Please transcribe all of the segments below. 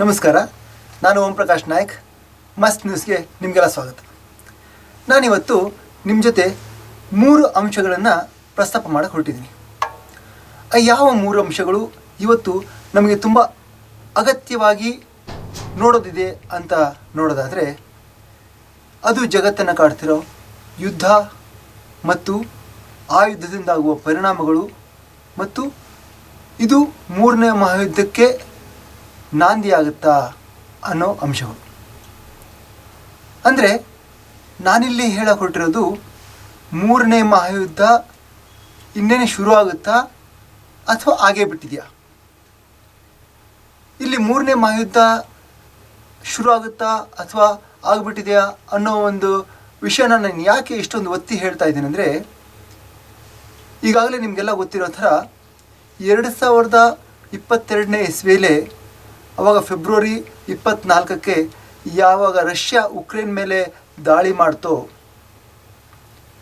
ನಮಸ್ಕಾರ. ನಾನು ಓಂ ಪ್ರಕಾಶ್ ನಾಯಕ್. ಮಸ್ತ್ ನ್ಯೂಸ್ಗೆ ನಿಮಗೆಲ್ಲ ಸ್ವಾಗತ. ನಾನಿವತ್ತು ನಿಮ್ಮ ಜೊತೆ 3 ಅಂಶಗಳನ್ನು ಪ್ರಸ್ತಾಪ ಮಾಡಕ್ಕೆ ಹೊರಟಿದ್ದೀನಿ. ಯಾವ 3 ಅಂಶಗಳು ಇವತ್ತು ನಮಗೆ ತುಂಬ ಅಗತ್ಯವಾಗಿ ನೋಡೋದಿದೆ ಅಂತ ನೋಡೋದಾದರೆ, ಅದು ಜಗತ್ತನ್ನು ಕಾಡ್ತಿರೋ ಯುದ್ಧ ಮತ್ತು ಆ ಯುದ್ಧದಿಂದಾಗುವ ಪರಿಣಾಮಗಳು ಮತ್ತು ಇದು 3ನೇ ಮಹಾಯುದ್ಧಕ್ಕೆ ನಾಂದಿಯಾಗುತ್ತಾ ಅನ್ನೋ ಅಂಶಗಳು. ಅಂದರೆ ನಾನಿಲ್ಲಿ ಹೇಳಕ್ಕೆ ಹೊರಟಿರೋದು 3ನೇ ಮಹಾಯುದ್ಧ ಇನ್ನೇನೆ ಶುರು ಆಗುತ್ತಾ ಅಥವಾ ಆಗೇ ಬಿಟ್ಟಿದೆಯಾ. ಇಲ್ಲಿ 3ನೇ ಮಹಾಯುದ್ಧ ಶುರು ಆಗುತ್ತಾ ಅಥವಾ ಆಗಿಬಿಟ್ಟಿದೆಯಾ ಅನ್ನೋ ಒಂದು ವಿಷಯನ ನಾನು ಯಾಕೆ ಇಷ್ಟೊಂದು ಒತ್ತಿ ಹೇಳ್ತಾ ಇದ್ದೀನಿ ಅಂದರೆ, ಈಗಾಗಲೇ ನಿಮಗೆಲ್ಲ ಗೊತ್ತಿರೋ ಥರ 2022ನೇ ಇಸ್ವಿಯಲ್ಲೇ, ಆವಾಗ ಫೆಬ್ರವರಿ 24ಕ್ಕೆ ಯಾವಾಗ ರಷ್ಯಾ ಉಕ್ರೇನ್ ಮೇಲೆ ದಾಳಿ ಮಾಡ್ತೋ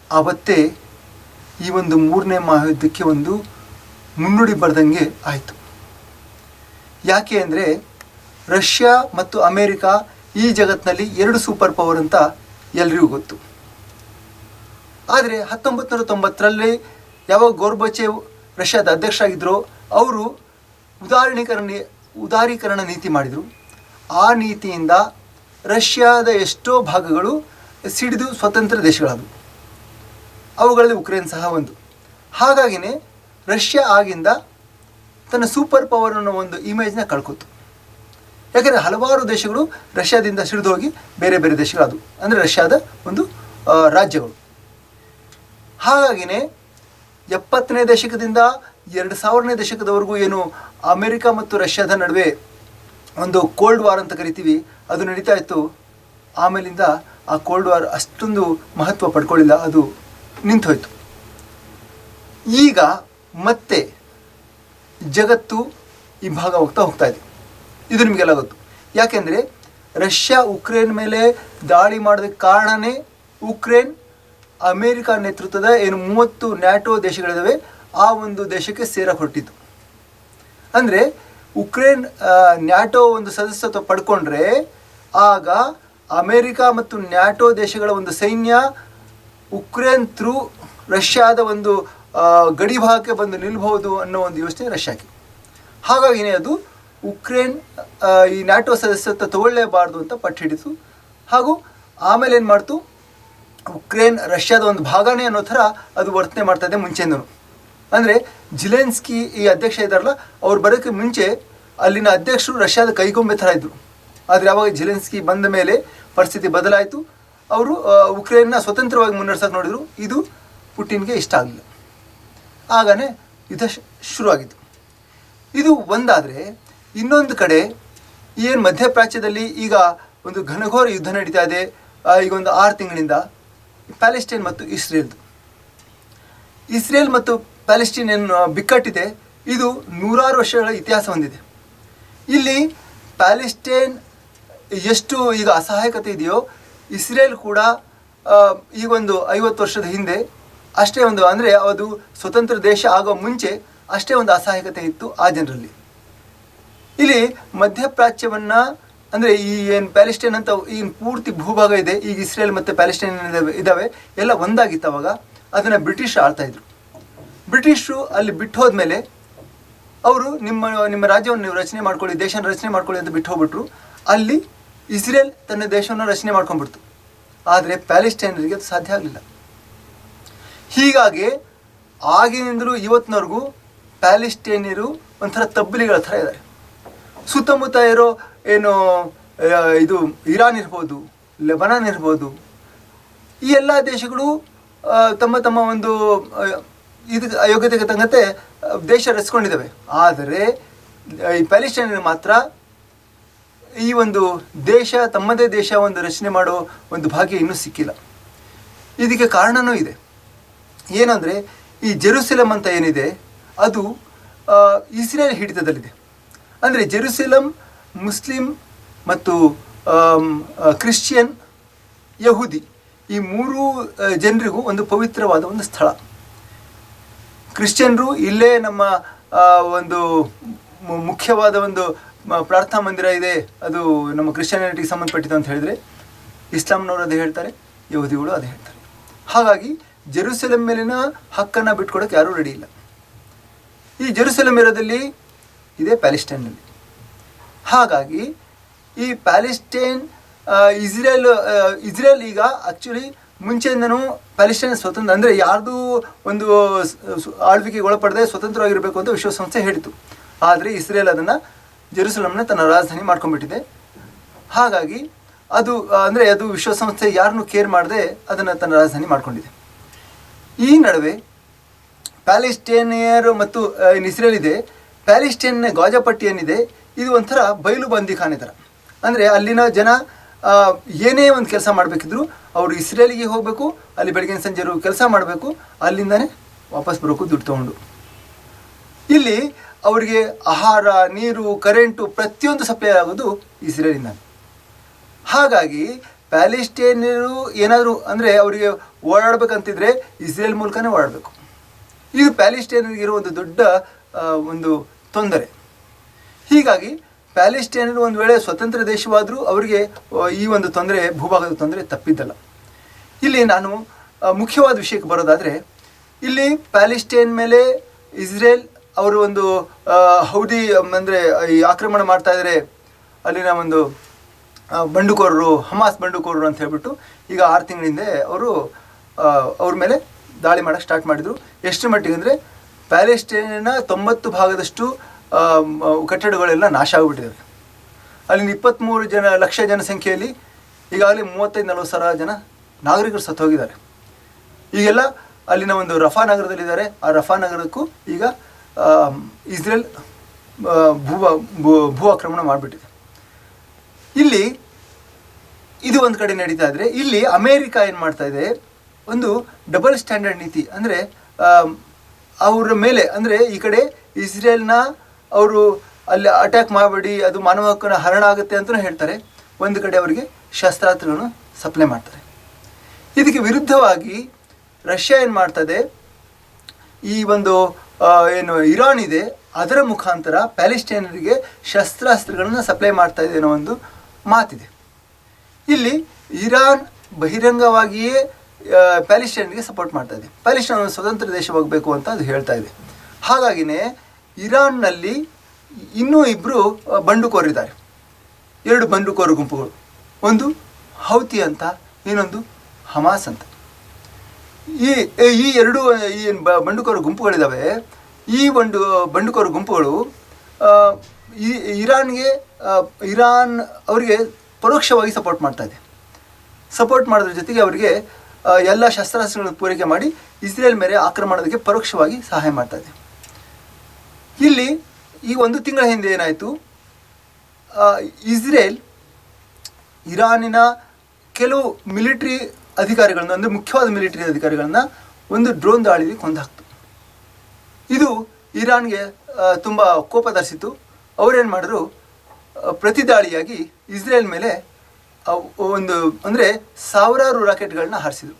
ಆವತ್ತೇ ಈ ಒಂದು 3ನೇ ಮಹಾಯುದ್ಧಕ್ಕೆ ಒಂದು ಮುನ್ನುಡಿ ಬರೆದಂಗೆ ಆಯಿತು. ಯಾಕೆ ಅಂದರೆ, ರಷ್ಯಾ ಮತ್ತು ಅಮೇರಿಕಾ ಈ ಜಗತ್ತಿನಲ್ಲಿ 2 ಸೂಪರ್ ಪವರ್ ಅಂತ ಎಲ್ರಿಗೂ ಗೊತ್ತು. ಆದರೆ 1990ರಲ್ಲಿ ಯಾವಾಗ ಗೋರ್ಬಚೇವ್ ರಷ್ಯಾದ ಅಧ್ಯಕ್ಷರಾಗಿದ್ದರೋ ಅವರು ಉದಾರೀಕರಣ ನೀತಿ ಮಾಡಿದರು. ಆ ನೀತಿಯಿಂದ ರಷ್ಯಾದ ಎಷ್ಟೋ ಭಾಗಗಳು ಸಿಡಿದು ಸ್ವತಂತ್ರ ದೇಶಗಳಾದವು. ಅವುಗಳಲ್ಲಿ ಉಕ್ರೇನ್ ಸಹ ಒಂದು. ಹಾಗಾಗಿಯೇ ರಷ್ಯಾ ಆಗಿಂದ ತನ್ನ ಸೂಪರ್ ಪವರ್ ಅನ್ನೋ ಒಂದು ಇಮೇಜ್ನ ಕಳ್ಕೊತು. ಯಾಕೆಂದರೆ ಹಲವಾರು ದೇಶಗಳು ರಷ್ಯಾದಿಂದ ಸಿಡಿದು ಹೋಗಿ ಬೇರೆ ಬೇರೆ ದೇಶಗಳಾದವು, ಅಂದರೆ ರಷ್ಯಾದ ಒಂದು ರಾಜ್ಯಗಳು. ಹಾಗಾಗಿಯೇ 70ನೇ ದಶಕದಿಂದ 2000ನೇ ದಶಕದವರೆಗೂ ಏನು ಅಮೇರಿಕಾ ಮತ್ತು ರಷ್ಯಾದ ನಡುವೆ ಒಂದು ಕೋಲ್ಡ್ ವಾರ್ ಅಂತ ಕರಿತೀವಿ, ಅದು ನಡೀತಾ ಇತ್ತು. ಆಮೇಲಿಂದ ಆ ಕೋಲ್ಡ್ ವಾರ್ ಅಷ್ಟೊಂದು ಮಹತ್ವ ಪಡ್ಕೊಳ್ಳಿಲ್ಲ, ಅದು ನಿಂತೋಯ್ತು. ಈಗ ಮತ್ತೆ ಜಗತ್ತು ಇಬ್ಬಾಗ ಹೋಗ್ತಾ ಇದೆ. ಇದು ನಿಮಗೆಲ್ಲ ಗೊತ್ತು. ಯಾಕೆಂದರೆ ರಷ್ಯಾ ಉಕ್ರೇನ್ ಮೇಲೆ ದಾಳಿ ಮಾಡೋದಕ್ಕೆ ಕಾರಣವೇ ಉಕ್ರೇನ್ ಅಮೇರಿಕಾ ನೇತೃತ್ವದ ಏನು 30 ನ್ಯಾಟೋ ದೇಶಗಳಿದ್ದಾವೆ ಆ ಒಂದು ದೇಶಕ್ಕೆ ಸೇರಕ್ಕೆ ಹೊರಟಿತ್ತು. ಅಂದರೆ ಉಕ್ರೇನ್ ನ್ಯಾಟೋ ಒಂದು ಸದಸ್ಯತ್ವ ಪಡ್ಕೊಂಡ್ರೆ ಆಗ ಅಮೇರಿಕಾ ಮತ್ತು ನ್ಯಾಟೋ ದೇಶಗಳ ಒಂದು ಸೈನ್ಯ ಉಕ್ರೇನ್ ಥ್ರೂ ರಷ್ಯಾದ ಒಂದು ಗಡಿ ಭಾಗಕ್ಕೆ ಬಂದು ನಿಲ್ಬಹುದು ಅನ್ನೋ ಒಂದು ಯೋಚನೆ ರಷ್ಯಾಕ್ಕೆ. ಹಾಗಾಗಿಯೇ ಅದು ಉಕ್ರೇನ್ ಈ ನ್ಯಾಟೋ ಸದಸ್ಯತ್ವ ತಗೊಳ್ಳೇಬಾರ್ದು ಅಂತ ಪಟ್ಟು ಹಿಡಿತು. ಹಾಗೂ ಆಮೇಲೆ ಏನು ಮಾಡ್ತು, ಉಕ್ರೇನ್ ರಷ್ಯಾದ ಒಂದು ಭಾಗನೇ ಅನ್ನೋ ಥರ ಅದು ವರ್ತನೆ ಮಾಡ್ತಾ ಇದೆ ಮುಂಚೆಯಿಂದನು. ಅಂದರೆ ಜಿಲೆನ್ಸ್ಕಿ ಈ ಅಧ್ಯಕ್ಷ ಇದ್ದಾರಲ್ಲ, ಅವ್ರು ಬರೋಕ್ಕೆ ಮುಂಚೆ ಅಲ್ಲಿನ ಅಧ್ಯಕ್ಷರು ರಷ್ಯಾದ ಕೈಗೊಂಬೆ ಥರ ಇದ್ದರು. ಆದರೆ ಯಾವಾಗ ಜಿಲೆನ್ಸ್ಕಿ ಬಂದ ಮೇಲೆ ಪರಿಸ್ಥಿತಿ ಬದಲಾಯಿತು. ಅವರು ಉಕ್ರೇನ್ನ ಸ್ವತಂತ್ರವಾಗಿ ಮುನ್ನಡೆಸೋಕೆ ನೋಡಿದರು. ಇದು ಪುಟಿನ್ಗೆ ಇಷ್ಟ ಆಗಲಿಲ್ಲ. ಆಗನೇ ಯುದ್ಧ ಶುರುವಾಗಿತ್ತು. ಇದು ಒಂದಾದರೆ, ಇನ್ನೊಂದು ಕಡೆ ಏನು ಮಧ್ಯಪ್ರಾಚ್ಯದಲ್ಲಿ ಈಗ ಒಂದು ಘನಘೋರ ಯುದ್ಧ ನಡೀತಾ ಇದೆ. ಈಗ ಒಂದು 6 ತಿಂಗಳಿಂದ ಪ್ಯಾಲೆಸ್ಟೈನ್ ಮತ್ತು ಇಸ್ರೇಲ್ ಮತ್ತು ಪ್ಯಾಲೆಸ್ಟೈನ್ ಏನು ಬಿಕ್ಕಟ್ಟಿದೆ, ಇದು 100 ವರ್ಷಗಳ ಇತಿಹಾಸ ಹೊಂದಿದೆ. ಇಲ್ಲಿ ಪ್ಯಾಲೆಸ್ಟೈನ್ ಎಷ್ಟು ಈಗ ಅಸಹಾಯಕತೆ ಇದೆಯೋ, ಇಸ್ರೇಲ್ ಕೂಡ ಈಗೊಂದು 50 ವರ್ಷದ ಹಿಂದೆ ಅಷ್ಟೇ ಒಂದು, ಅಂದರೆ ಅದು ಸ್ವತಂತ್ರ ದೇಶ ಆಗೋ ಮುಂಚೆ ಅಷ್ಟೇ ಒಂದು ಅಸಹಾಯಕತೆ ಇತ್ತು ಆ ಜನರಲ್ಲಿ. ಇಲ್ಲಿ ಮಧ್ಯಪ್ರಾಚ್ಯವನ್ನು, ಅಂದರೆ ಈ ಏನು ಪ್ಯಾಲೆಸ್ಟೈನ್ ಅಂತ ಏನು ಪೂರ್ತಿ ಭೂಭಾಗ ಇದೆ, ಈಗ ಇಸ್ರೇಲ್ ಮತ್ತು ಪ್ಯಾಲೆಸ್ಟೈನ್ ಇದ್ದಾವೆ, ಎಲ್ಲ ಒಂದಾಗಿತ್ತು. ಅವಾಗ ಅದನ್ನು ಬ್ರಿಟಿಷ್ ಆಳ್ತಾಯಿದ್ರು. ಬ್ರಿಟಿಷರು ಅಲ್ಲಿ ಬಿಟ್ಟು ಹೋದ್ಮೇಲೆ ಅವರು ನಿಮ್ಮ ರಾಜ್ಯವನ್ನು ನೀವು ರಚನೆ ಮಾಡ್ಕೊಳ್ಳಿ, ದೇಶನ ರಚನೆ ಮಾಡ್ಕೊಳ್ಳಿ ಅಂತ ಬಿಟ್ಟು ಹೋಗ್ಬಿಟ್ರು. ಅಲ್ಲಿ ಇಸ್ರೇಲ್ ತನ್ನ ದೇಶವನ್ನು ರಚನೆ ಮಾಡ್ಕೊಂಡ್ಬಿಡ್ತು. ಆದರೆ ಪ್ಯಾಲೆಸ್ಟೈನರಿಗೆ ಅದು ಸಾಧ್ಯ ಆಗಲಿಲ್ಲ. ಹೀಗಾಗಿ ಆಗಿನಿಂದಲೂ ಇವತ್ತಿನವರೆಗೂ ಪ್ಯಾಲೆಸ್ಟೈನಿಯರು ಒಂಥರ ತಬ್ಬಲಿಗಳ ಥರ ಇದ್ದಾರೆ. ಸುತ್ತಮುತ್ತ ಇರೋ ಏನು ಇದು ಇರಾನ್ ಇರ್ಬೋದು, ಲೆಬನಾನ್ ಇರ್ಬೋದು, ಈ ಎಲ್ಲ ದೇಶಗಳು ತಮ್ಮ ತಮ್ಮ ಒಂದು ಇದು ಅಯೋಗ್ಯತೆಗೆ ತಕ್ಕಂತೆ ದೇಶ ರಚಿಸ್ಕೊಂಡಿದ್ದಾವೆ. ಆದರೆ ಈ ಪ್ಯಾಲೆಸ್ಟೈನ್ ಮಾತ್ರ ಈ ಒಂದು ದೇಶ, ತಮ್ಮದೇ ದೇಶ ಒಂದು ರಚನೆ ಮಾಡೋ ಒಂದು ಭಾಗ್ಯ ಇನ್ನೂ ಸಿಕ್ಕಿಲ್ಲ. ಇದಕ್ಕೆ ಕಾರಣವೂ ಇದೆ. ಏನಂದರೆ, ಈ ಜೆರುಸಲೆಮ್ ಅಂತ ಏನಿದೆ ಅದು ಇಸ್ರೇಲ್ ಹಿಡಿತದಲ್ಲಿದೆ. ಅಂದರೆ ಜೆರುಸಲೆಮ್ ಮುಸ್ಲಿಂ ಮತ್ತು ಕ್ರಿಶ್ಚಿಯನ್, ಯಹೂದಿ ಈ 3 ಜನರಿಗೂ ಒಂದು ಪವಿತ್ರವಾದ ಒಂದು ಸ್ಥಳ. ಕ್ರಿಶ್ಚಿಯನ್ರು ಇಲ್ಲೇ ನಮ್ಮ ಒಂದು ಮುಖ್ಯವಾದ ಒಂದು ಪ್ರಾರ್ಥನಾ ಮಂದಿರ ಇದೆ, ಅದು ನಮ್ಮ ಕ್ರಿಶ್ಚಿಯಾನಿಟಿಗೆ ಸಂಬಂಧಪಟ್ಟಿದ್ದು ಅಂತ ಹೇಳಿದರೆ ಇಸ್ಲಾಂನವರು ಅದೇ ಹೇಳ್ತಾರೆ, ಯಹೂದಿಗಳು ಅದೇ ಹೇಳ್ತಾರೆ. ಹಾಗಾಗಿ ಜೆರುಸಲೆಂ ಮೇಲಿನ ಹಕ್ಕನ್ನು ಬಿಟ್ಕೊಡೋಕ್ಕೆ ಯಾರೂ ರೆಡಿ ಇಲ್ಲ. ಈ ಜೆರುಸಲೆಂ ಇರೋದಲ್ಲಿ ಇದೆ ಪ್ಯಾಲೆಸ್ಟೈನ್ನಲ್ಲಿ. ಹಾಗಾಗಿ ಈ ಪ್ಯಾಲೆಸ್ಟೈನ್ ಇಸ್ರೇಲ್ ಈಗ ಆ್ಯಕ್ಚುಲಿ ಮುಂಚೆಯಿಂದನೂ ಪ್ಯಾಲೆಸ್ಟೈನ್ ಸ್ವತಂತ್ರ ಅಂದರೆ ಯಾರ್ದು ಒಂದು ಆಳ್ವಿಕೆಗೆ ಒಳಪಡದೆ ಸ್ವತಂತ್ರವಾಗಿರಬೇಕು ಅಂತ ವಿಶ್ವಸಂಸ್ಥೆ ಹೇಳಿತು. ಆದರೆ ಇಸ್ರೇಲ್ ಅದನ್ನು ಜೆರುಸಲೆಂನ ತನ್ನ ರಾಜಧಾನಿ ಮಾಡ್ಕೊಂಡ್ಬಿಟ್ಟಿದೆ. ಹಾಗಾಗಿ ಅದು ವಿಶ್ವಸಂಸ್ಥೆ ಯಾರನ್ನೂ ಕೇರ್ ಮಾಡದೆ ಅದನ್ನು ತನ್ನ ರಾಜಧಾನಿ ಮಾಡ್ಕೊಂಡಿದೆ. ಈ ನಡುವೆ ಪ್ಯಾಲೆಸ್ಟೈನಿಯರು ಮತ್ತು ಇಸ್ರೇಲ್ ಇದೆ. ಪ್ಯಾಲೆಸ್ಟೈನ್ನ ಗಾಜಾಪಟ್ಟಿ ಏನಿದೆ ಇದು ಒಂಥರ ಬಯಲು ಬಂದಿಖಾನೆ ಥರ. ಅಂದರೆ ಅಲ್ಲಿನ ಜನ ಏನೇ ಒಂದು ಕೆಲಸ ಮಾಡಬೇಕಿದ್ರು ಅವರು ಇಸ್ರೇಲಿಗೆ ಹೋಗಬೇಕು, ಅಲ್ಲಿ ಬೆಳಗಿನ ಸಂಜೆ ಕೆಲಸ ಮಾಡಬೇಕು, ಅಲ್ಲಿಂದನೇ ವಾಪಸ್ ಬರೋಕ್ಕೂ ದುಡ್ಡು ತೊಗೊಂಡು. ಇಲ್ಲಿ ಅವರಿಗೆ ಆಹಾರ, ನೀರು, ಕರೆಂಟು ಪ್ರತಿಯೊಂದು ಸಪ್ಲೈ ಆಗೋದು ಇಸ್ರೇಲಿಂದ. ಹಾಗಾಗಿ ಪ್ಯಾಲೆಸ್ಟೈನಿಯರು ಏನಾದರೂ ಅಂದರೆ ಅವರಿಗೆ ಓಡಾಡಬೇಕಂತಿದ್ರೆ ಇಸ್ರೇಲ್ ಮೂಲಕನೇ ಓಡಾಡಬೇಕು. ಇದು ಪ್ಯಾಲೆಸ್ಟೈನಿಗಿರೋ ಒಂದು ದೊಡ್ಡ ಒಂದು ತೊಂದರೆ. ಹೀಗಾಗಿ ಪ್ಯಾಲೆಸ್ಟೈನರು ಒಂದು ವೇಳೆ ಸ್ವತಂತ್ರ ದೇಶವಾದರೂ ಅವರಿಗೆ ಈ ಒಂದು ತೊಂದರೆ, ಭೂಭಾಗದ ತೊಂದರೆ ತಪ್ಪಿದ್ದಲ್ಲ. ಇಲ್ಲಿ ನಾನು ಮುಖ್ಯವಾದ ವಿಷಯಕ್ಕೆ ಬರೋದಾದರೆ, ಇಲ್ಲಿ ಪ್ಯಾಲೆಸ್ಟೈನ್ ಮೇಲೆ ಇಸ್ರೇಲ್ ಅವರು ಒಂದು ಹೌದಿ ಅಂದರೆ ಈ ಆಕ್ರಮಣ ಮಾಡ್ತಾ ಇದ್ದಾರೆ, ಅಲ್ಲಿನ ಒಂದು ಬಂಡುಕೋರರು, ಹಮಾಸ್ ಬಂಡುಕೋರರು ಅಂತ ಹೇಳ್ಬಿಟ್ಟು ಈಗ 6 ತಿಂಗಳ ಹಿಂದೆ ಅವ್ರ ಮೇಲೆ ದಾಳಿ ಮಾಡೋಕ್ಕೆ ಸ್ಟಾರ್ಟ್ ಮಾಡಿದರು. ಎಷ್ಟು ಮಟ್ಟಿಗೆ ಅಂದರೆ ಪ್ಯಾಲೆಸ್ಟೈನಿನ 90% ಕಟ್ಟಡಗಳೆಲ್ಲ ನಾಶ ಆಗಿಬಿಟ್ಟಿದ್ದಾವೆ. ಅಲ್ಲಿಂದ 23 ಲಕ್ಷ ಜನಸಂಖ್ಯೆಯಲ್ಲಿ ಈಗಾಗಲೇ 35-40 ಸಾವಿರ ಜನ ನಾಗರಿಕರು ಸತ್ತು ಹೋಗಿದ್ದಾರೆ. ಈಗೆಲ್ಲ ಅಲ್ಲಿನ ಒಂದು ರಫಾ ನಗರದಲ್ಲಿದ್ದಾರೆ. ಆ ರಫಾ ನಗರಕ್ಕೂ ಈಗ ಇಸ್ರೇಲ್ ಭೂ ಆಕ್ರಮಣ ಮಾಡಿಬಿಟ್ಟಿದೆ. ಇಲ್ಲಿ ಇದು ಒಂದು ಕಡೆ ನಡೀತಾ ಇದ್ದರೆ, ಇಲ್ಲಿ ಅಮೇರಿಕಾ ಏನು ಮಾಡ್ತಾ ಇದೆ, ಒಂದು ಡಬಲ್ ಸ್ಟ್ಯಾಂಡರ್ಡ್ ನೀತಿ. ಅಂದರೆ ಅವರ ಮೇಲೆ ಅಂದರೆ ಈ ಕಡೆ ಇಸ್ರೇಲ್ನ ಅವರು ಅಲ್ಲಿ ಅಟ್ಯಾಕ್ ಮಾಡಬೇಡಿ, ಅದು ಮಾನವ ಹಕ್ಕನ್ನು ಹರಣ ಆಗುತ್ತೆ ಅಂತಲೂ ಹೇಳ್ತಾರೆ. ಒಂದು ಕಡೆ ಅವರಿಗೆ ಶಸ್ತ್ರಾಸ್ತ್ರಗಳನ್ನು ಸಪ್ಲೈ ಮಾಡ್ತಾರೆ. ಇದಕ್ಕೆ ವಿರುದ್ಧವಾಗಿ ರಷ್ಯಾ ಏನು ಮಾಡ್ತದೆ, ಈ ಒಂದು ಏನು ಇರಾನ್ ಇದೆ ಅದರ ಮುಖಾಂತರ ಪ್ಯಾಲೆಸ್ಟೈನರಿಗೆ ಶಸ್ತ್ರಾಸ್ತ್ರಗಳನ್ನು ಸಪ್ಲೈ ಮಾಡ್ತಾ ಇದೆ ಅನ್ನೋ ಒಂದು ಮಾತಿದೆ. ಇಲ್ಲಿ ಇರಾನ್ ಬಹಿರಂಗವಾಗಿಯೇ ಪ್ಯಾಲೆಸ್ಟೈನ್ಗೆ ಸಪೋರ್ಟ್ ಮಾಡ್ತಾ ಇದೆ. ಪ್ಯಾಲೆಸ್ಟೈನ್ ಸ್ವತಂತ್ರ ದೇಶವಾಗಬೇಕು ಅಂತ ಅದು ಹೇಳ್ತಾ ಇದೆ. ಹಾಗಾಗಿನೇ ಇರಾನ್ನಲ್ಲಿ ಇನ್ನೂ 2 ಬಂಡುಕೋರಿದ್ದಾರೆ, 2 ಬಂಡುಕೋರು ಗುಂಪುಗಳು. ಒಂದು ಹೌತಿ ಅಂತ, ಇನ್ನೊಂದು ಹಮಾಸ್ ಅಂತ. ಈ 2 ಏನು ಬಂಡುಕೋರು ಗುಂಪುಗಳಿದ್ದಾವೆ, ಈ ಒಂದು ಬಂಡುಕೋರು ಗುಂಪುಗಳು ಇರಾನ್ ಅವರಿಗೆ ಪರೋಕ್ಷವಾಗಿ ಸಪೋರ್ಟ್ ಮಾಡ್ತಾ ಇದೆ. ಸಪೋರ್ಟ್ ಮಾಡೋದ್ರ ಜೊತೆಗೆ ಅವರಿಗೆ ಎಲ್ಲ ಶಸ್ತ್ರಾಸ್ತ್ರಗಳನ್ನು ಪೂರೈಕೆ ಮಾಡಿ ಇಸ್ರೇಲ್ ಮೇಲೆ ಆಕ್ರಮಣಕ್ಕೆ ಪರೋಕ್ಷವಾಗಿ ಸಹಾಯ ಮಾಡ್ತಾ ಇದೆ. ಇಲ್ಲಿ ಈ 1 ತಿಂಗಳ ಹಿಂದೆ ಏನಾಯಿತು, ಇಸ್ರೇಲ್ ಇರಾನಿನ ಕೆಲವು ಮಿಲಿಟ್ರಿ ಅಧಿಕಾರಿಗಳನ್ನು, ಅಂದರೆ ಮುಖ್ಯವಾದ ಮಿಲಿಟರಿ ಅಧಿಕಾರಿಗಳನ್ನ ಒಂದು ಡ್ರೋನ್ ದಾಳಿಯಲ್ಲಿ ಕೊಂದಾಕ್ತು. ಇದು ಇರಾನ್ಗೆ ತುಂಬ ಕೋಪ ತರಿಸಿತು. ಅವರೇನು ಮಾಡಿದ್ರು, ಪ್ರತಿ ದಾಳಿಯಾಗಿ ಇಸ್ರೇಲ್ ಮೇಲೆ ಒಂದು ಅಂದರೆ ಸಾವಿರಾರು ರಾಕೆಟ್ಗಳನ್ನ ಹಾರಿಸಿದರು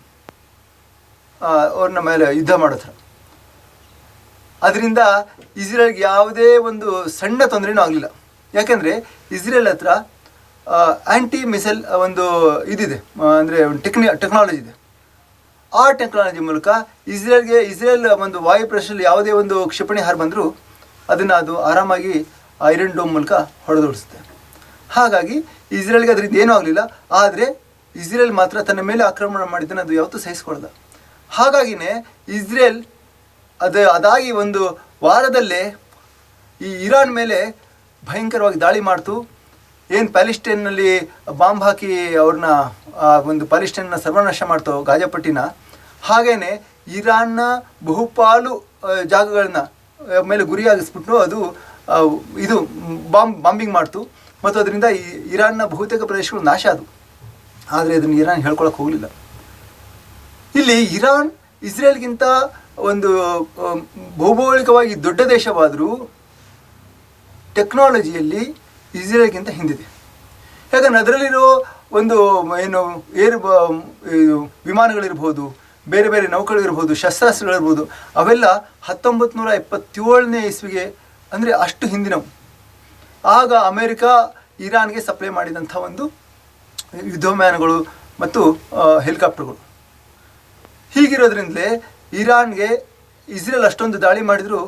ಅವ್ರನ್ನ ಮೇಲೆ ಯುದ್ಧ ಮಾಡೋ ಥರ. ಅದರಿಂದ ಇಸ್ರೇಲ್ಗೆ ಯಾವುದೇ ಒಂದು ಸಣ್ಣ ತೊಂದರೆನೂ ಆಗಲಿಲ್ಲ. ಯಾಕೆಂದರೆ ಇಸ್ರೇಲ್ ಹತ್ರ ಆ್ಯಂಟಿ ಮಿಸೈಲ್ ಒಂದು ಇದಿದೆ, ಅಂದರೆ ಒಂದು ಟೆಕ್ನಾಲಜಿ ಇದೆ. ಆ ಟೆಕ್ನಾಲಜಿ ಮೂಲಕ ಇಸ್ರೇಲ್ ಒಂದು ವಾಯು ಪ್ರದೇಶದಲ್ಲಿ ಯಾವುದೇ ಒಂದು ಕ್ಷಿಪಣಿ ಹಾರಿ ಬಂದರೂ ಅದನ್ನು ಅದು ಆರಾಮಾಗಿ ಐರನ್ ಡೋಮ್ ಮೂಲಕ ಹೊಡೆದೋಡಿಸುತ್ತೆ. ಹಾಗಾಗಿ ಇಸ್ರೇಲ್ಗೆ ಅದರಿಂದ ಏನೂ ಆಗಲಿಲ್ಲ. ಆದರೆ ಇಸ್ರೇಲ್ ಮಾತ್ರ ತನ್ನ ಮೇಲೆ ಆಕ್ರಮಣ ಮಾಡಿದ್ದನ್ನು ಅದು ಯಾವತ್ತೂ ಸಹಿಸ್ಕೊಳ್ದ. ಹಾಗಾಗಿನೇ ಇಸ್ರೇಲ್ ಅದಾಗಿ 1 ವಾರದಲ್ಲೇ ಈ ಇರಾನ್ ಮೇಲೆ ಭಯಂಕರವಾಗಿ ದಾಳಿ ಮಾಡ್ತು. ಏನು ಪ್ಯಾಲೆಸ್ಟೈನ್ನಲ್ಲಿ ಬಾಂಬ್ ಹಾಕಿ ಅವ್ರನ್ನ ಒಂದು ಪ್ಯಾಲೆಸ್ಟೈನ್ನ ಸರ್ವನಾಶ ಮಾಡ್ತೋ ಗಾಜಾಪಟ್ಟಿನ, ಹಾಗೇ ಇರಾನ್ನ ಬಹುಪಾಲು ಜಾಗಗಳನ್ನ ಮೇಲೆ ಗುರಿಯಾಗಿಸ್ಬಿಟ್ಟು ಅದು ಇದು ಬಾಂಬಿಂಗ್ ಮಾಡ್ತು. ಮತ್ತು ಅದರಿಂದ ಇರಾನ್ನ ಬಹುತೇಕ ಪ್ರದೇಶಗಳು ನಾಶ ಆದವು. ಆದರೆ ಅದನ್ನು ಇರಾನ್ ಹೇಳ್ಕೊಳಕ್ಕೆ ಹೋಗಲಿಲ್ಲ. ಇಲ್ಲಿ ಇರಾನ್ ಇಸ್ರೇಲ್ಗಿಂತ ಒಂದು ಭೌಗೋಳಿಕವಾಗಿ ದೊಡ್ಡ ದೇಶವಾದರೂ ಟೆಕ್ನಾಲಜಿಯಲ್ಲಿ ಇಸ್ರೇಲ್ಗಿಂತ ಹಿಂದಿದೆ. ಯಾಕಂದರೆ ಅದರಲ್ಲಿರೋ ಒಂದು ಏನು ವಿಮಾನಗಳಿರ್ಬೋದು, ಬೇರೆ ಬೇರೆ ನೌಕೆಗಳಿರ್ಬೋದು, ಶಸ್ತ್ರಾಸ್ತ್ರಗಳಿರ್ಬೋದು, ಅವೆಲ್ಲ 1977ನೇ ಇಸ್ವಿಗೆ ಅಂದರೆ ಅಷ್ಟು ಹಿಂದಿನವು. ಆಗ ಅಮೇರಿಕ ಇರಾನ್ಗೆ ಸಪ್ಲೈ ಮಾಡಿದಂಥ ಒಂದು ಯುದ್ಧ ವಿಮಾನಗಳು ಮತ್ತು ಹೆಲಿಕಾಪ್ಟರ್ಗಳು. ಹೀಗಿರೋದ್ರಿಂದಲೇ ಇರಾನ್ಗೆ ಇಸ್ರೇಲ್ ಅಷ್ಟೊಂದು ದಾಳಿ ಮಾಡಿದರೂ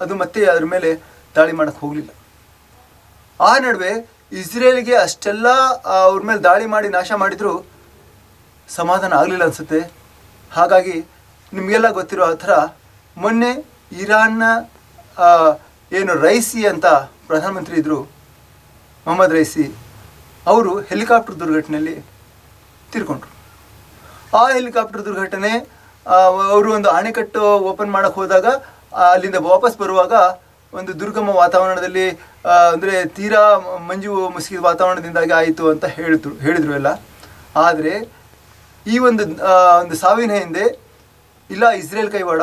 ಅದು ಮತ್ತೆ ಅದರ ಮೇಲೆ ದಾಳಿ ಮಾಡೋಕ್ಕೆ ಹೋಗಲಿಲ್ಲ. ಆ ನಡುವೆ ಇಸ್ರೇಲ್ಗೆ ಅಷ್ಟೆಲ್ಲ ಅವ್ರ ಮೇಲೆ ದಾಳಿ ಮಾಡಿ ನಾಶ ಮಾಡಿದರೂ ಸಮಾಧಾನ ಆಗಲಿಲ್ಲ ಅನಿಸುತ್ತೆ. ಹಾಗಾಗಿ ನಿಮಗೆಲ್ಲ ಗೊತ್ತಿರೋ ಆ ಥರ ಮೊನ್ನೆ ಇರಾನ್ನ ಏನು ರೈಸಿ ಅಂತ ಪ್ರಧಾನಮಂತ್ರಿ ಇದ್ದರು, ಮೊಹಮ್ಮದ್ ರೈಸಿ, ಅವರು ಹೆಲಿಕಾಪ್ಟರ್ ದುರ್ಘಟನೆಯಲ್ಲಿ ತೀರ್ಕೊಂಡ್ರು. ಆ ಹೆಲಿಕಾಪ್ಟರ್ ದುರ್ಘಟನೆ ಅವರು ಒಂದು ಅಣೆಕಟ್ಟು ಓಪನ್ ಮಾಡೋಕ್ಕೆ ಹೋದಾಗ ಅಲ್ಲಿಂದ ವಾಪಸ್ ಬರುವಾಗ ಒಂದು ದುರ್ಗಮ ವಾತಾವರಣದಲ್ಲಿ ಅಂದರೆ ತೀರಾ ಮಂಜು ಮುಸುಕಿದ ವಾತಾವರಣದಿಂದಾಗಿ ಆಯಿತು ಅಂತ ಹೇಳಿದರು ಎಲ್ಲ. ಆದರೆ ಈ ಒಂದು ಸಾವಿನ ಹಿಂದೆ ಇಲ್ಲ ಇಸ್ರೇಲ್ ಕೈವಾಡ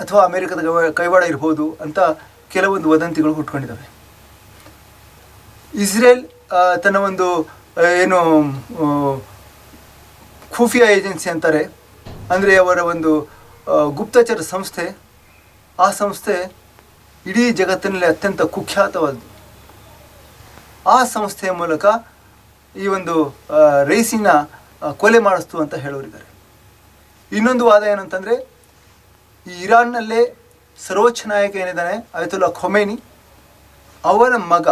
ಅಥವಾ ಅಮೇರಿಕದ ಕೈವಾಡ ಇರ್ಬೋದು ಅಂತ ಕೆಲವೊಂದು ವದಂತಿಗಳು ಹುಟ್ಕೊಂಡಿದ್ದಾವೆ. ಇಸ್ರೇಲ್ ತನ್ನ ಒಂದು ಏನು ಖೂಫಿಯಾ ಏಜೆನ್ಸಿ ಅಂತಾರೆ, ಅಂದರೆ ಅವರ ಒಂದು ಗುಪ್ತಚರ ಸಂಸ್ಥೆ, ಆ ಸಂಸ್ಥೆ ಇಡೀ ಜಗತ್ತಿನಲ್ಲಿ ಅತ್ಯಂತ ಕುಖ್ಯಾತವಾದ್ದು. ಆ ಸಂಸ್ಥೆಯ ಮೂಲಕ ಈ ಒಂದು ರೈಸಿನ ಕೊಲೆ ಮಾಡಿಸ್ತು ಅಂತ ಹೇಳೋರಿದ್ದಾರೆ. ಇನ್ನೊಂದು ವಾದ ಏನಂತಂದರೆ, ಈ ಇರಾನ್ನಲ್ಲೇ ಸರ್ವೋಚ್ಚ ನಾಯಕ ಏನಿದ್ದಾನೆ ಅಯತುಲ್ಲಾ ಖೊಮೇನಿ, ಅವನ ಮಗ